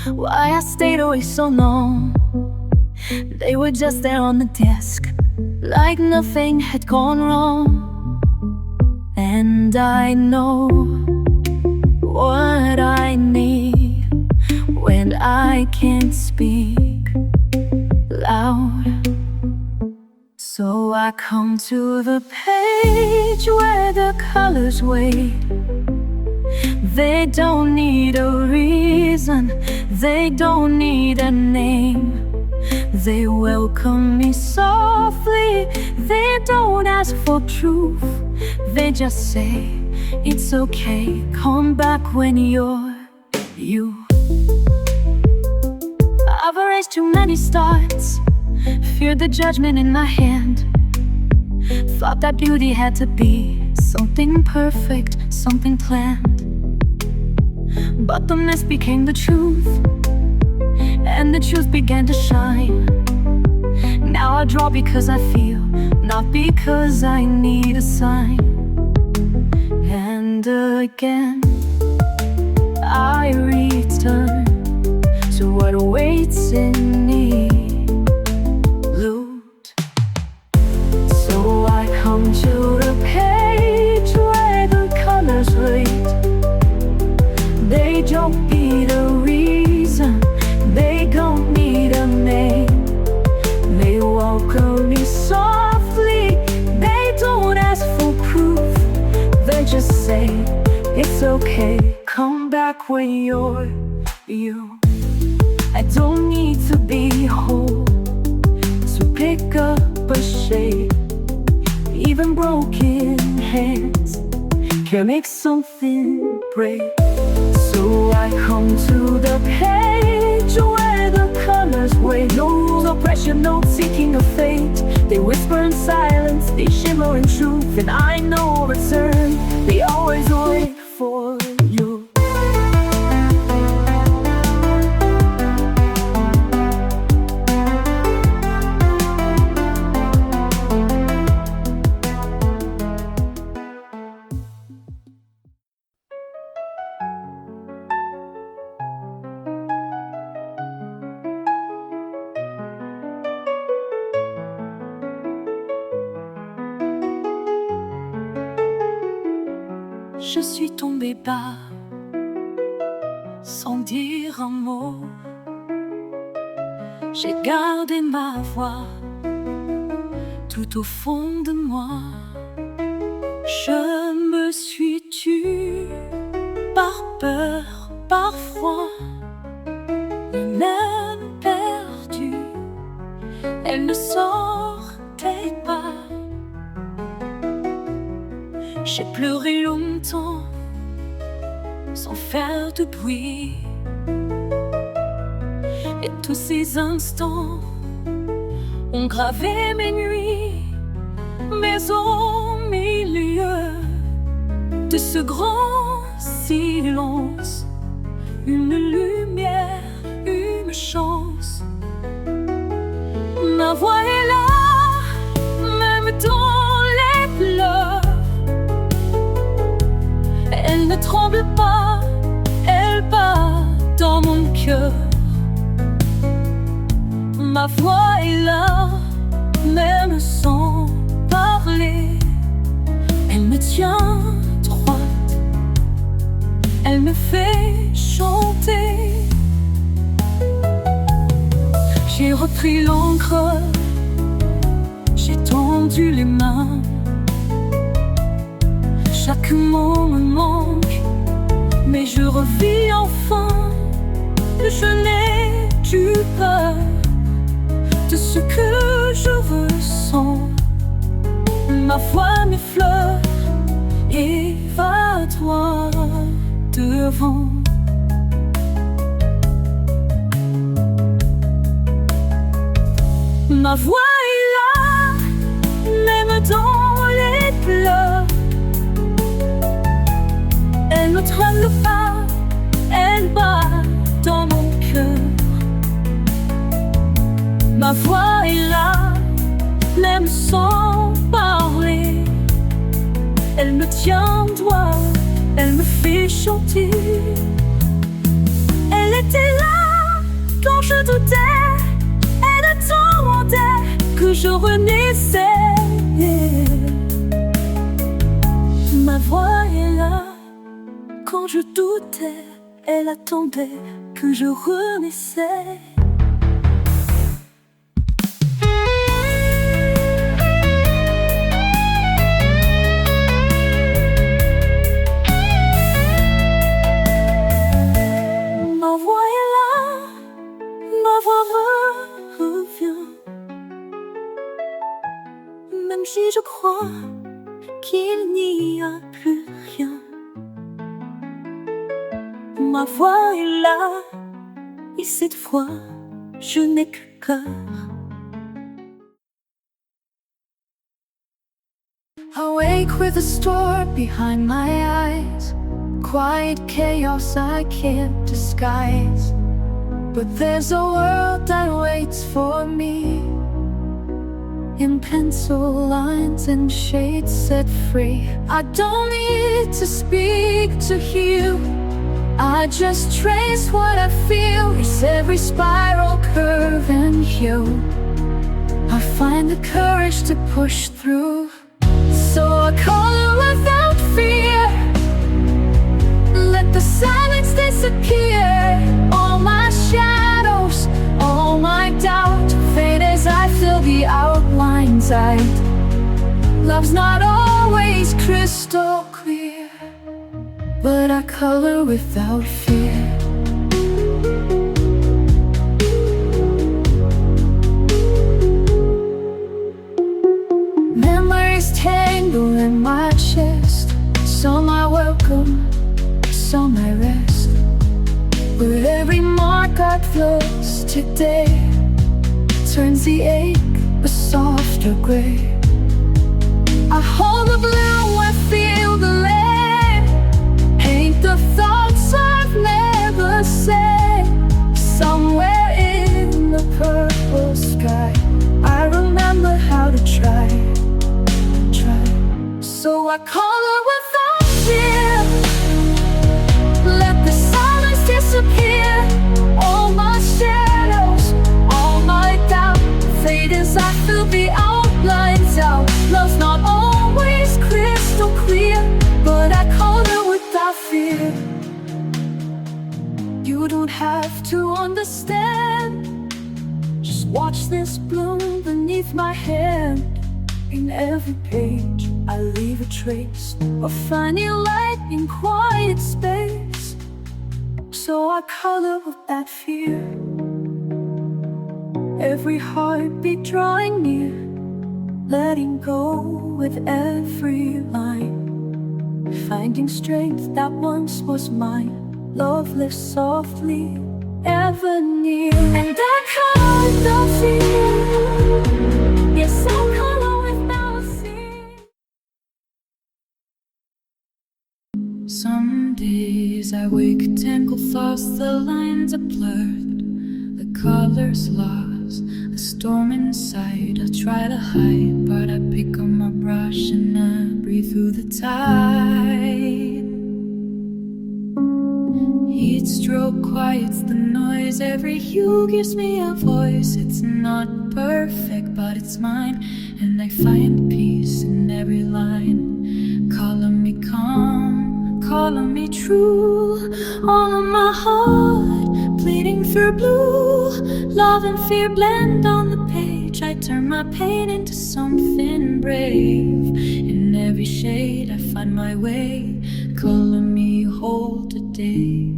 S1: why I stayed away so long. They were just there on the desk, like nothing had gone wrong. And I know what I need when I can't speak loud. So I come to the page where the colors wait. They don't need a reason, they don't need a name. They welcome me softly, they don't ask for proof. They just say, it's okay, come back when you're you. I've erased too many starts, feared the judgment in my hand. Thought that beauty had to be something perfect, something planned. But the mess became the truth, and the truth began to shine. Now I draw because I feel, not because I need a sign. And again I return to
S2: to what awaits in me. Loot. So I come to the page where the colors rate. They don't be the reason, they don't need a name. They welcome me softly, they don't ask for proof. They just say, it's okay, come back when you're you. I don't need to be whole to pick up a shade. Even broken hands can make something break. So I come to the page where the colors wait. No rules, no pressure, no seeking of fate. They whisper in silence, they shimmer in truth, and I know return. They always wait for you. Je suis tombée bas, sans dire un mot. J'ai gardé ma voix, tout au fond de moi. Je me suis tue, par peur, par froid. Même perdue, elle ne sortait pas. J'ai pleuré longtemps, sans faire de bruit. Et tous ces instants ont gravé mes nuits. Mais au milieu de ce grand silence, une lumière, une chance. Ma voix est là, même dans les pleurs. Elle ne tremble pas, elle bat dans mon cœur. Ma voix est là, même sans parler. Elle me tient droite, elle me fait chanter. J'ai repris l'encre, j'ai tendu les mains. Chaque mot me manque, mais je revis enfin. Je n'ai plus peur de ce que je ressens. Ma voix m'effleure et va droit devant. Ma voix est là, même dans les pleurs. Elle ne tremble pas, elle bat dans mon cœur. Ma voix est là, même sans parler. Elle me tient droit, elle me fait chanter. Elle était là quand je doutais, elle attendait que je renaissais. Ma voix est là, quand je doutais, elle attendait que je renaissais. Ma voix est là, ma voix revient. Même si je crois qu'il n'y a plus rien. Ma voix est là, et cette fois, je n'ai que cœur.
S1: Awake with a storm behind my eyes. Quiet chaos I can't disguise. But there's a world that waits for me. In pencil lines and shades set free. I don't need to speak to heal. I just trace what I feel, it's every spiral, curve and hue. I find the courage to push through. So I color without fear, let the silence disappear. All my shadows, all my doubt fade as I fill the outlines out. Love's not always crystal clear, but I color without fear. Memories tangle in my chest, some I welcome, some I rest. With every mark I close today turns the ache a softer gray. I hold the blue, I feel the lead, paint the thoughts I've never said. Somewhere in the purple sky I remember how to try. So I color without fear, let the silence disappear. All my shadows, all my doubt fade as I fill the outlines out. Love's not always crystal clear, but I color without fear. You don't have to understand, just watch this bloom beneath my hand. In every page I leave a trace of finding light in quiet space. So I color without fear, every heartbeat drawing near, letting go with every line, finding strength that once was mine. Love lives softly, ever near. And I color without fear, yes, I color without fear.
S2: Some days I wake, tangled thoughts, the lines are blurred, the colors lost, the storm inside. I try to hide, but I pick up my brush and I breathe through the tide. Heat stroke quiets the noise, every hue gives me a voice. It's not perfect, but it's mine, and I find peace in every line. Color me calm, color me true, all of my heart bleeding through blue. Love and fear blend on the page, I turn my pain into something brave. In every shade I find my way, color me whole today.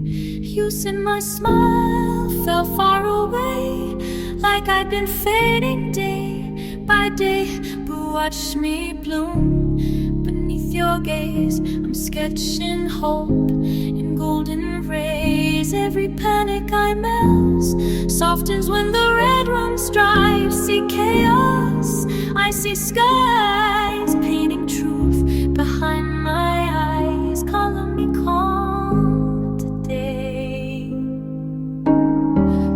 S2: You said my smile fell far away, like I'd been fading day by day. But watch me bloom beneath your gaze. I'm sketching hope in golden rays. Every panic I melt softens when the red runs dry. You see chaos, I see skies, painting truth behind my eyes. Color me calm today,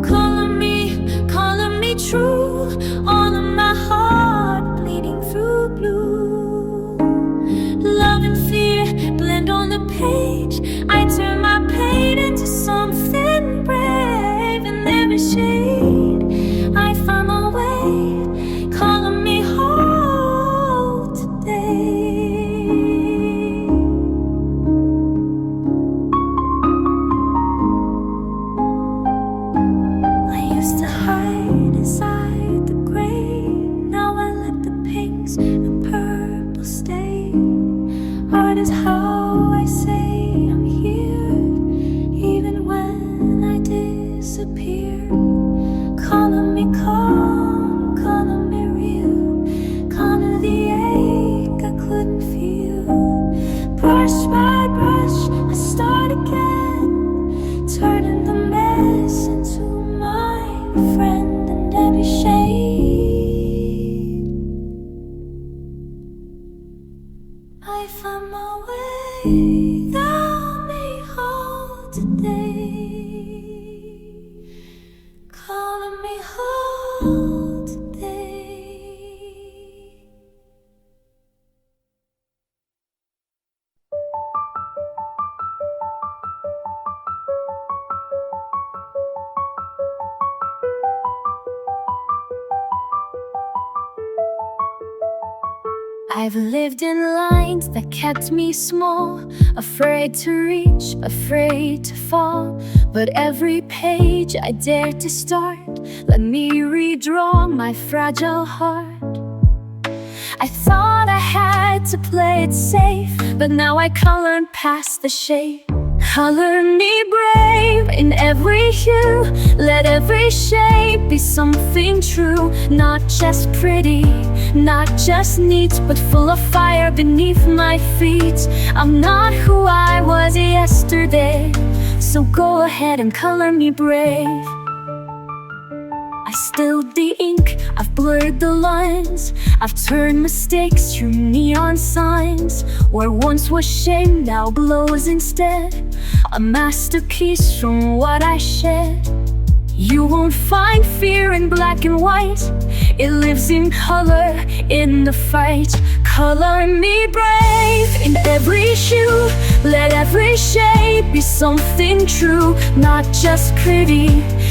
S2: color me true, all of my heart bleeding through blue. Love and fear blend on the page, I turn my pain into something brave. In every shade I find my way, color me whole today. I used to hide inside the gray, now I let the pinks and purple stay. Art is how I say I'm here, even when I disappear. Color me calm, color me real, color the ache I couldn't feel. Brush by brush, I start again, turning the mess into my friend. And every shade I find my way, thou me hold today, color me whole today.
S1: I've lived in lines that kept me small, afraid to reach, afraid to fall. But every page I dared to start let me redraw my fragile heart. I thought I had to play it safe, but now I colored past the shade. Color me brave in every hue, let every shape be something true. Not just pretty, not just neat, but full of fire beneath my feet. I'm not who I was yesterday, so go ahead and color me brave. I spilled the ink, I've blurred the lines, I've turned mistakes to neon signs. Where once was shame now glows instead, a masterpiece from what I shed. You won't find fear in black and white, it lives in color, in the fight. Color me brave in every hue, let every shape be something true. Not just pretty,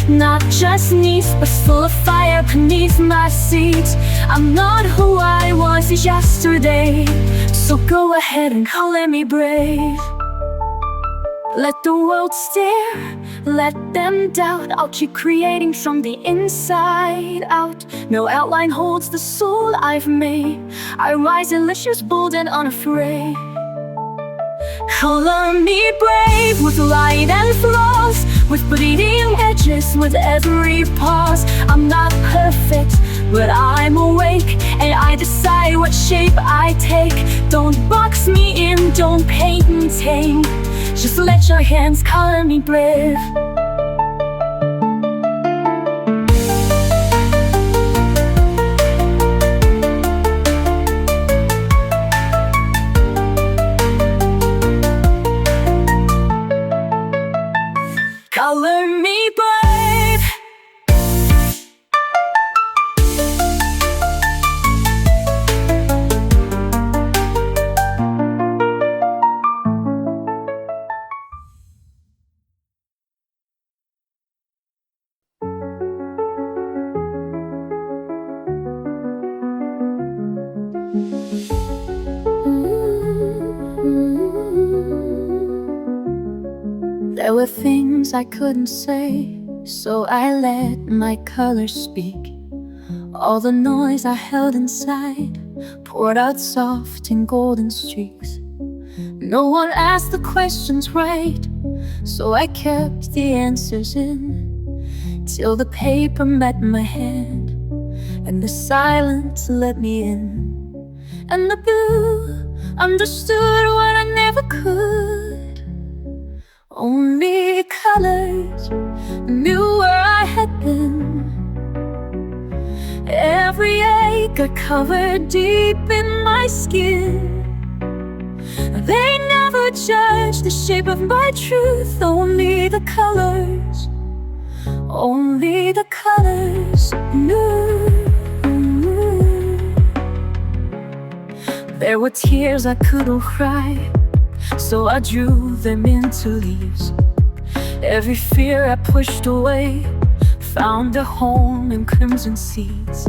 S1: not just neat, but full of fire beneath my seat. I'm not who I was yesterday, so go ahead and color me brave. Let the world stare, let them doubt. I'll keep creating from the inside out. No outline holds the soul I've made. I rise delicious, bold and unafraid. Color me brave with light and flaws, with bleeding edges with every pause. I'm not perfect, but I'm awake, and I decide what shape I take. Don't box me in, don't paint me tame, just let your hands color me brave. Color me brave. There were things I couldn't say, so I let my colors speak. All the noise I held inside poured out soft in golden streaks. No one asked the questions right, so I kept the answers in, till the paper met my hand and the silence let me in. And the blue understood what I never could. Only colors knew where I had been. Every ache I covered deep in my skin. They never judged the shape of my truth. Only the colors, only the colors knew. There were tears I couldn't cry, so I drew them into leaves. Every fear I pushed away found a home in crimson seeds.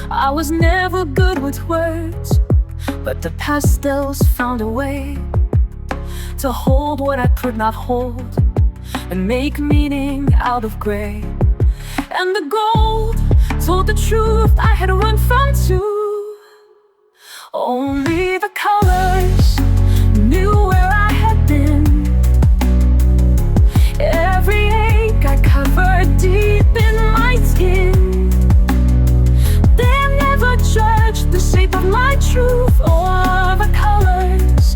S1: I was never good with words, but the pastels found a way to hold what I could not hold and make meaning out of gray. And the gold told the truth I had run from too. Only the colors knew where I had been. Every ache I covered deep in my skin. They never judged the shape of my truth or the colors.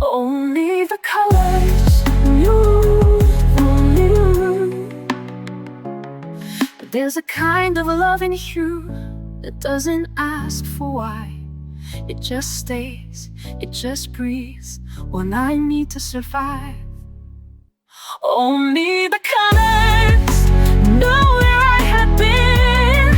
S1: Only the colors knew, only knew. But there's a kind of love in you that doesn't ask for why. It just stays, it just breathes when I need to survive. Only the colors know where I had been.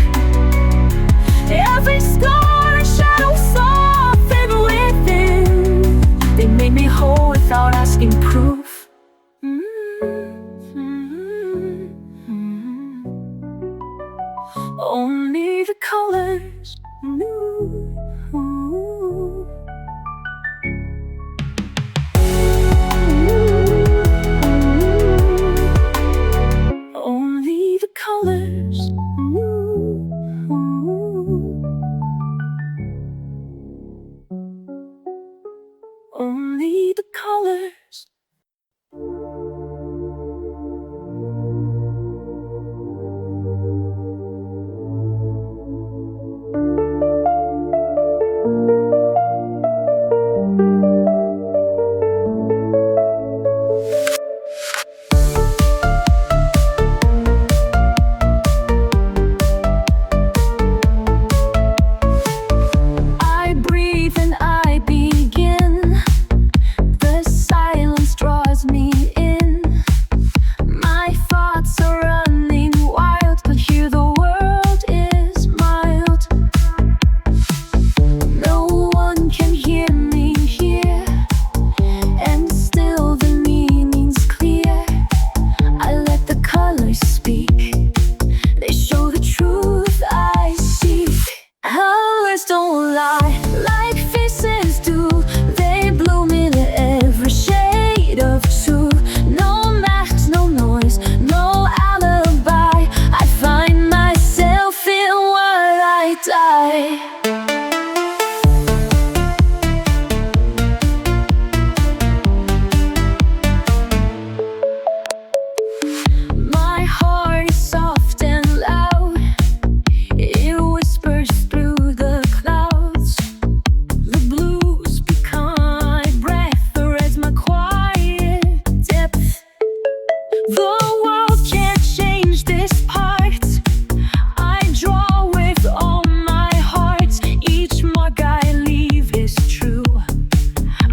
S1: Every scar and shadow softened within. They made me whole without asking proof. Only the colors knew. die. My heart is soft and loud. It whispers through the clouds. The blues become my breath, or as my quiet depth. The world can't change this part. I draw with all my heart. Each mark I leave is true.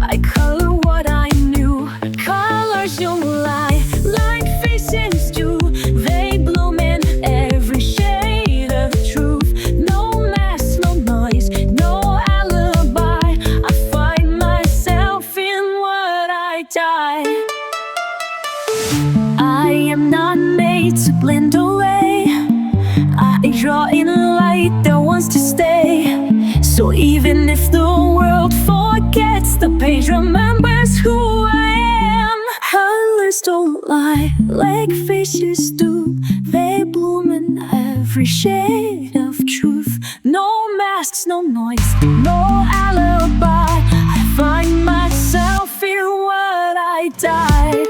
S1: I color what I knew. Colors don't lie, like faces do. They bloom in every shade of truth. No mask, no noise, no alibi. I find myself in what I die. I am not made to blend away. I draw in a light that wants to stay. So even if the world forgets, the page remembers who I am. Colors don't lie, like faces do. They bloom in every shade of truth. No masks, no noise, no alibi. I find myself in what I die.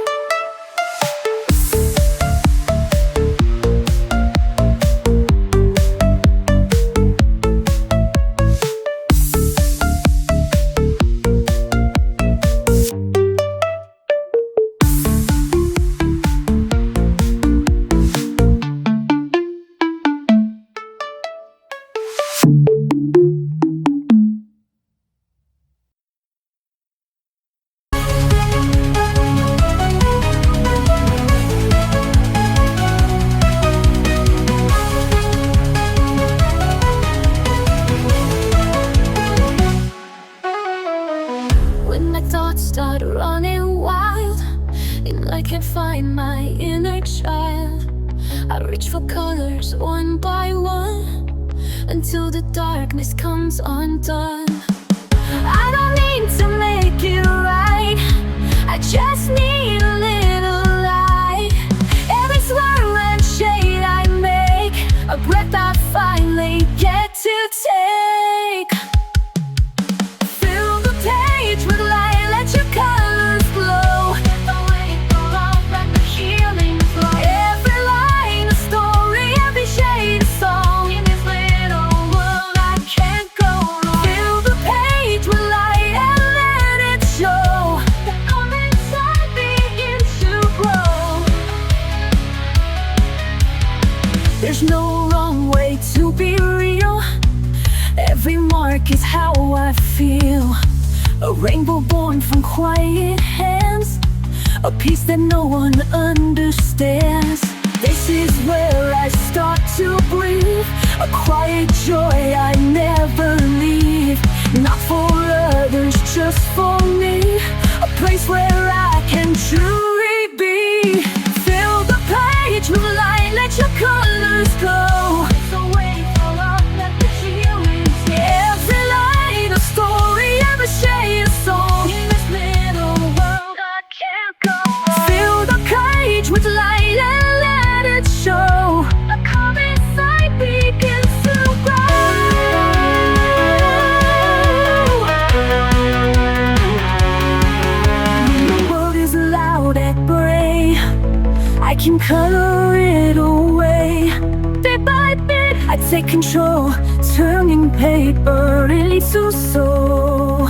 S1: When my thoughts start running wild and I can't find my inner child, I reach for colors one by one until the darkness comes undone. I don't need to make it right, I just need a little light. Every swirl and shade I make, a breath I finally get to take. Fill the page with light, let your colors glow. Let the weight fall off, let the healing flow. Every line a story, every shade a song. In this little world I can't go wrong. Fill the page with light and let it show. The calm inside begins to grow. There's no wrong way to be real. Every mark is how I feel. A rainbow born from quiet hands, a peace that no one understands. This is where I start to breathe, a quiet joy I never leave. Not for others, just for me, a place where I can truly be. Fill the page with light, let your colors glow. It's a way for love, let the healing flow. Every line a story, every shade a song. In this little world I can't go wrong. Fill the page with light and let it show. The calm inside begins to grow. The world is loud at gray, I can color it away. Bit by bit, I take control, turning paper into soul.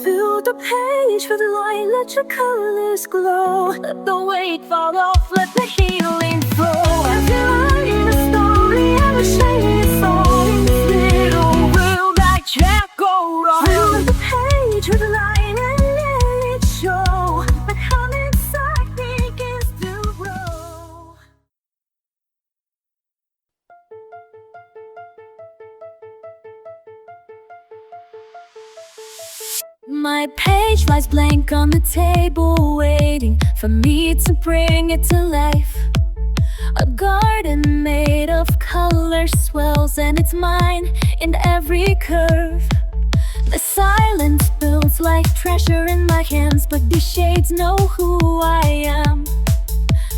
S1: Fill the page with light, let your colors glow. Let the weight fall off, let the healing flow. Every line a story, every shade a song. In this little world I can't go wrong. Fill the page with light and let it show. The calm inside begins to grow. My page lies blank on the table, waiting for me to bring it to life. A garden made of color swells, and it's mine in every curve. The silence builds feels like treasure in my hands, but these shades know who I am.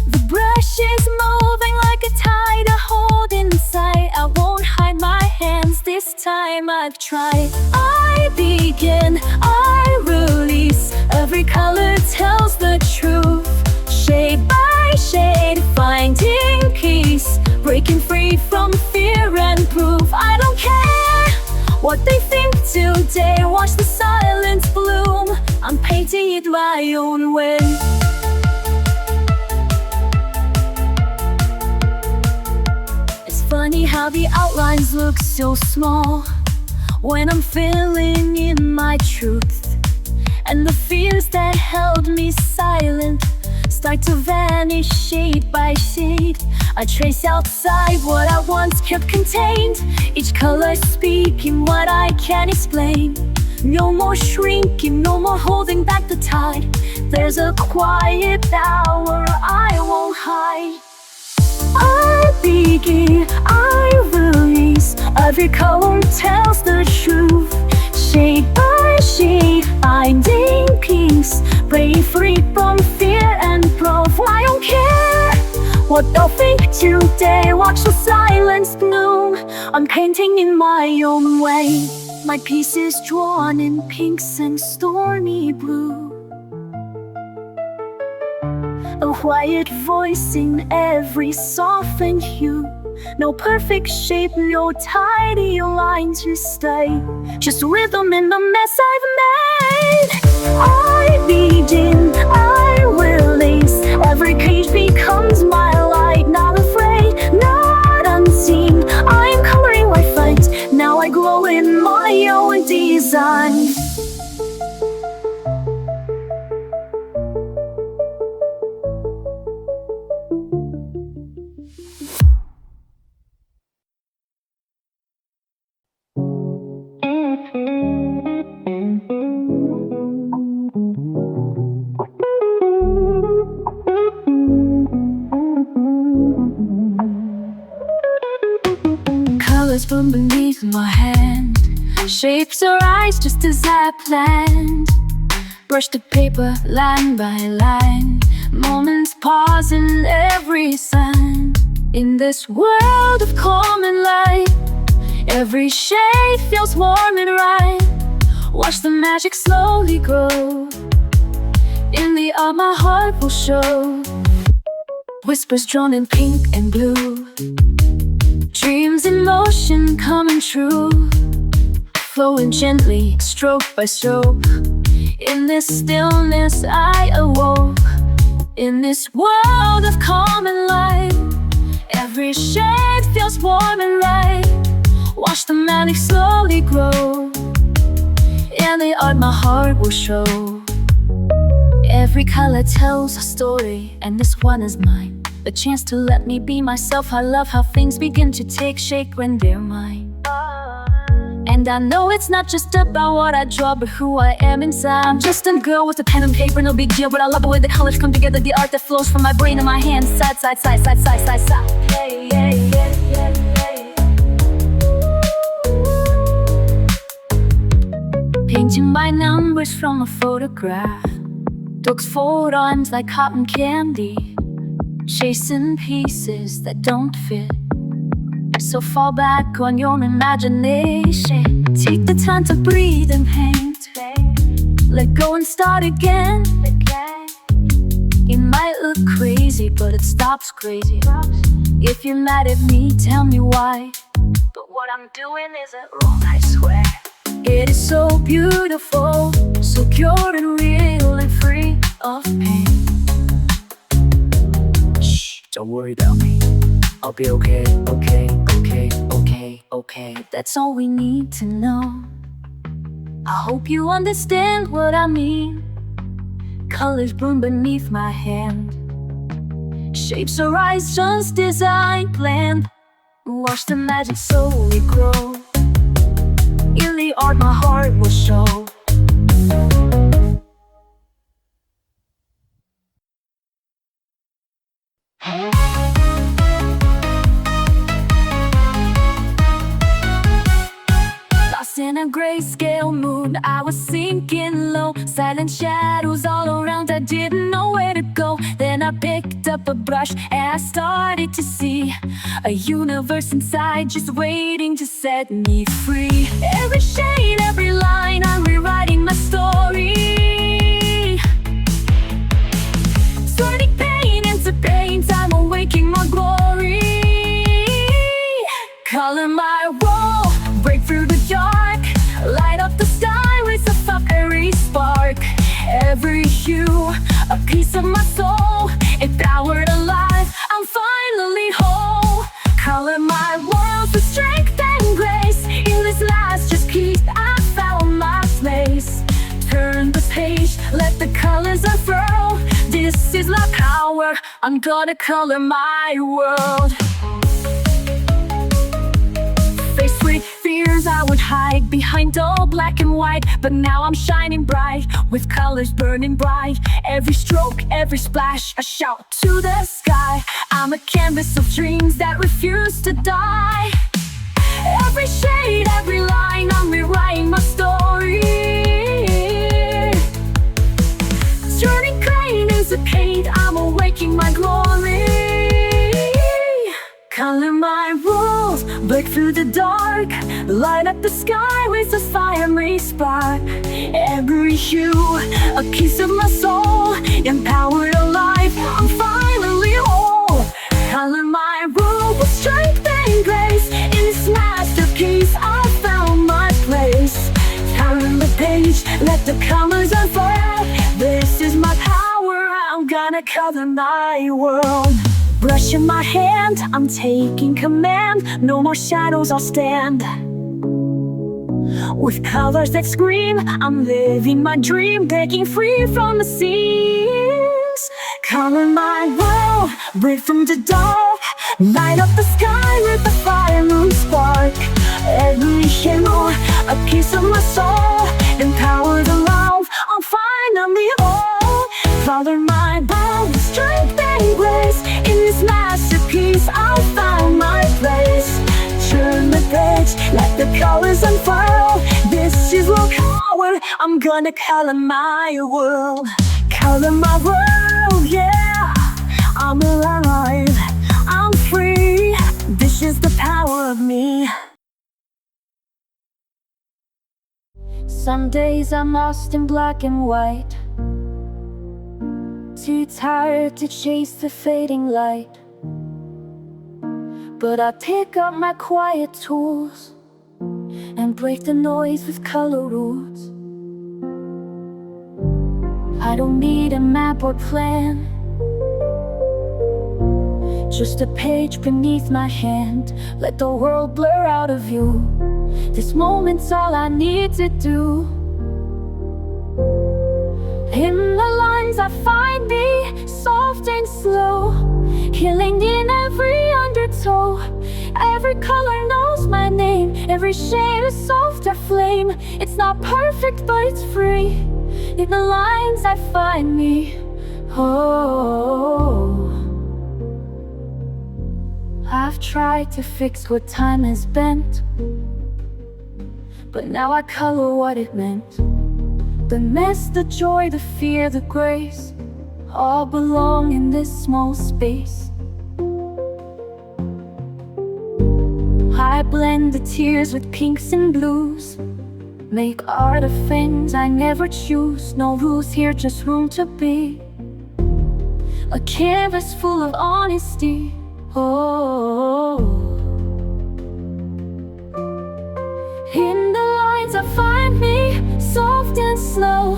S1: The brush is moving like a tide I hold inside. I won't hide my hands, this time I've tried. I begin, I release. Every color tells the truth. Shade by shade, finding peace. Breaking free from fear and proof. I don't care what they think today. Watch the silence bloom. I'm painting it my own way. Funny how the outlines look so small when I'm filling in my truth, and the fears that held me silent start to vanish shade by shade. I trace outside what I once kept contained, each color speaking what I can't explain. No more shrinking, no more holding back the tide. There's a quiet power I won't hide. I begin, I release. Every color tells the truth. Shade by shade, finding peace. Break free from fear and proof. I don't care what they'll think today. Watch the silence bloom. I'm painting in my own way. My piece is drawn in pinks and stormy blue. A quiet voice in every softened hue. No perfect shape, no tidy line to stay. Just rhythm in the mess I've made. I begin, I release. Every page becomes my light. Not afraid, not unseen. I'm coloring my fight. Now I glow in my own design. Colors from beneath my hand. Shapes arise just as I planned. Brush the paper line by line. Moments pause in every sign. In this world of calm and light, every shade feels warm and right. Watch the magic slowly grow. In the art my heart will show. Whispers drawn in pink and blue. Dreams in motion coming true. Flowing gently, stroke by stroke. In this stillness I awoke. In this world of calm and light, every shade feels warm and right. Watch the magic slowly grow. In the art my heart will show. Every color tells a story, and this one is mine. A chance to let me be myself. I love how things begin to take shape when they're mine. And I know it's not just about what I draw, but who I am inside. I'm just a girl with a pen and paper, no big deal. But I love the way the colors come together. The art that flows from my brain and my hands. Side, side, side, side, side, side, side. Hey, hey, hey, hey, hey. Painting by numbers from a photograph. Dogs fold arms like cotton candy. Chasing pieces that don't fit. So fall back on your imagination. Take the time to breathe and paint. Let go and start again. It might look crazy, but it stops crazy. If you're mad at me, tell me why. But what I'm doing isn't wrong, I swear. It is so beautiful, so pure and real and free of pain. Don't worry about me, I'll be okay, okay, okay, okay, okay. That's all we need to know. I hope you understand what I mean. Colors bloom beneath my hand. Shapes arise just as I planned. Watch the magic slowly grow. In the art my heart will show. Lost in
S2: a grayscale moon. I was sinking low, silent shadows all around. I didn't know where to go. Then I picked up a brush and I started to see a universe inside just waiting to set me free. Every shade, every line, I'm rewriting my story. Turning pain into paint, I'm awaking my glory. Color my world, break through the dark, light up the sky with a fiery spark. Every hue, a piece of my soul, empowered alive, I'm finally whole. Color my world with strength and grace. In this last just piece, I found my place. Turn the page, let the colors unfurl. This is my power, I'm gonna color my world. Faced with fears I would hide behind all black and white, but now I'm shining bright with colors burning bright. Every stroke, every splash, a shout to the sky. I'm a canvas of dreams that refuse to die. Every shade, every line, I'm rewriting my story. Turning pain into paint, I'm awaking my glory. Color my rules, break through the dark, light up the sky with a fiery spark. Every hue, a piece of my soul, empowered alive, I'm finally whole. Color my rules with strength and grace. In this masterpiece, I found my place. Turn the page, let the colors unfurl. This is my power, I'm gonna color my world. Brush in my hand, I'm taking command. No more shadows, I'll stand. With colors that scream, I'm living my dream, breaking free from the seams. Color my world, break from the dark, light up the sky with a fiery spark. Every hue, a piece of my soul, empowered alive, I'm finally whole. Color my world with strength and grace. In this masterpiece, I found my place. Turn the page, let the colors unfurl. This is what power, I'm gonna color my world. Color my world, yeah. I'm alive, I'm free. This is the power of me. Some days I'm lost in black and white, too tired to chase the fading light. But I pick up my quiet tools and break the noise with color rules. I don't need a map or plan, just a page beneath my hand. Let the world blur out of view. This moment's all I need to do. In the lines I find me, soft and slow, healing in every undertow. Every color knows my name, every shade a softer flame. It's not perfect, but it's free. In the lines I find me, oh. I've tried to fix what time has bent, but now I color what it meant. The mess, the joy, the fear, the grace, all belong in this small space. I blend the tears with pinks and blues, make art of things I never choose. No rules here, just room to be. A canvas full of honesty, oh. In the lines I find me, soft and slow,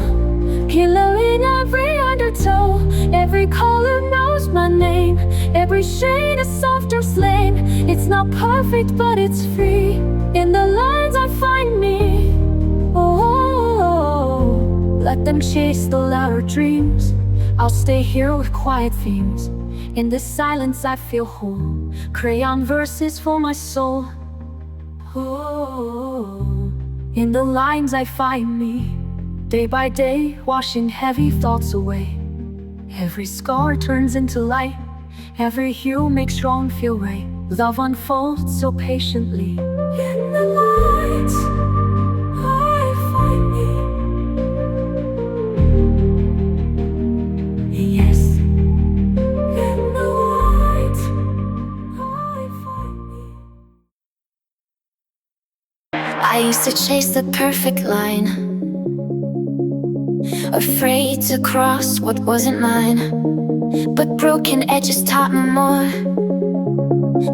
S2: killer in every undertow. Every color knows my name, every shade a softer flame. It's not perfect, but it's free. In the lines I find me, oh. Let them chase the louder dreams, I'll stay here with quiet themes. In this silence I feel whole, crayon verses for my soul, oh. In the lines I find me, day by day, washing heavy thoughts away. Every scar turns into light, every hue makes wrong feel right. Love unfolds so patiently in the lights,
S1: I used to chase the perfect line, afraid to cross what wasn't mine. But broken edges taught me more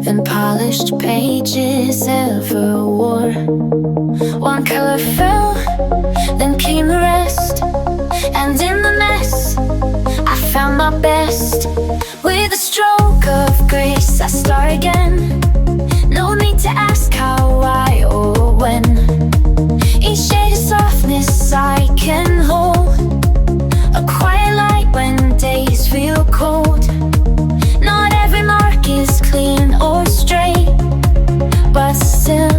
S1: than polished pages ever wore. One color fell, then came the rest, and in the mess I found my best. With a stroke of grace I start again. No need to ask how, why, or when. Each shade of softness I can hold, a quiet light when days feel cold. Not every mark is clean or straight, but still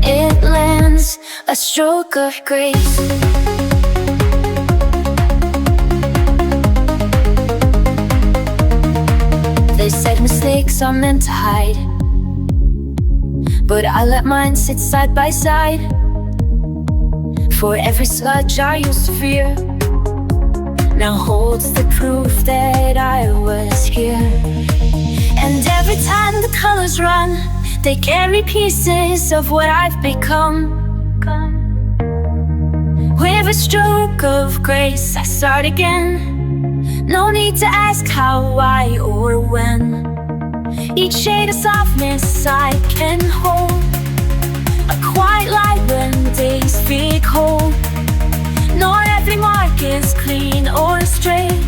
S1: it lands, a stroke of grace. They said mistakes are meant to hide, but I let mine sit side by side. For every sludge I used to fear now holds the proof that I was here. And every time the colors run, they carry pieces of what I've become. With a stroke of grace I start again. No need to ask how, why, or when. Each shade of softness I can hold, a quiet light when days feel cold. Not every mark is clean or straight,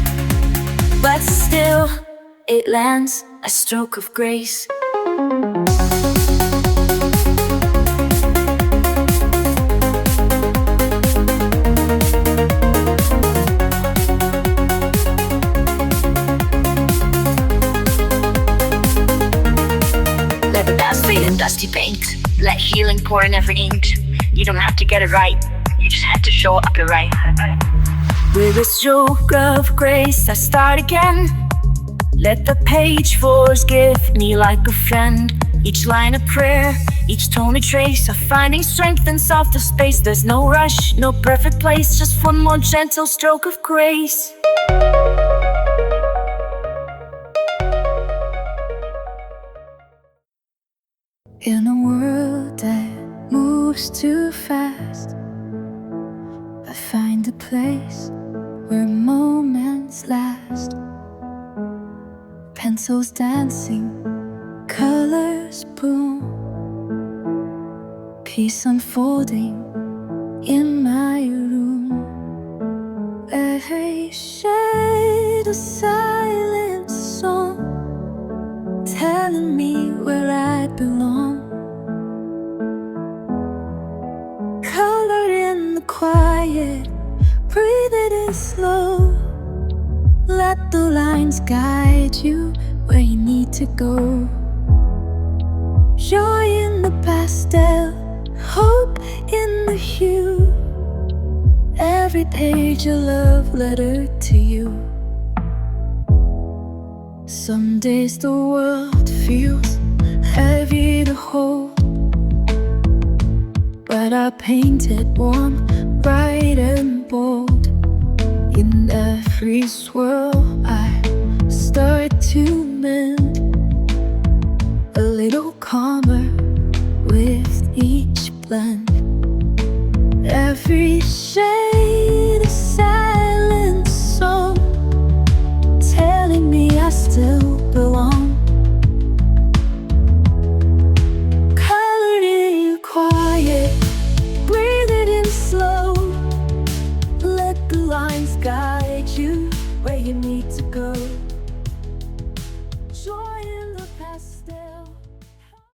S1: but still it lands, a stroke of grace. Let the past fade in dusty paint, let healing pour in every ink. You don't have to get it right, you just have to show up your right. With a stroke of grace I start again. Let the page forgive me like a friend. Each line a prayer, each tone a trace of finding strength in softer space. There's no rush, no perfect place, just one more gentle stroke of grace.
S2: In a world that moves too fast, I find a place where moments last. Pencils dancing, colors boom, peace unfolding in my room. Every shade a silent song, telling me where I belong. Color in the quiet, breathe it in slow. Let the lines guide you where you need to go. Joy in the pastel, hope in the hue. Every page a love letter to you. Some days the world feels heavy to hold, but I paint it warm, bright and bold. In every swirl I start to mend, a little calmer with each blend. Every shade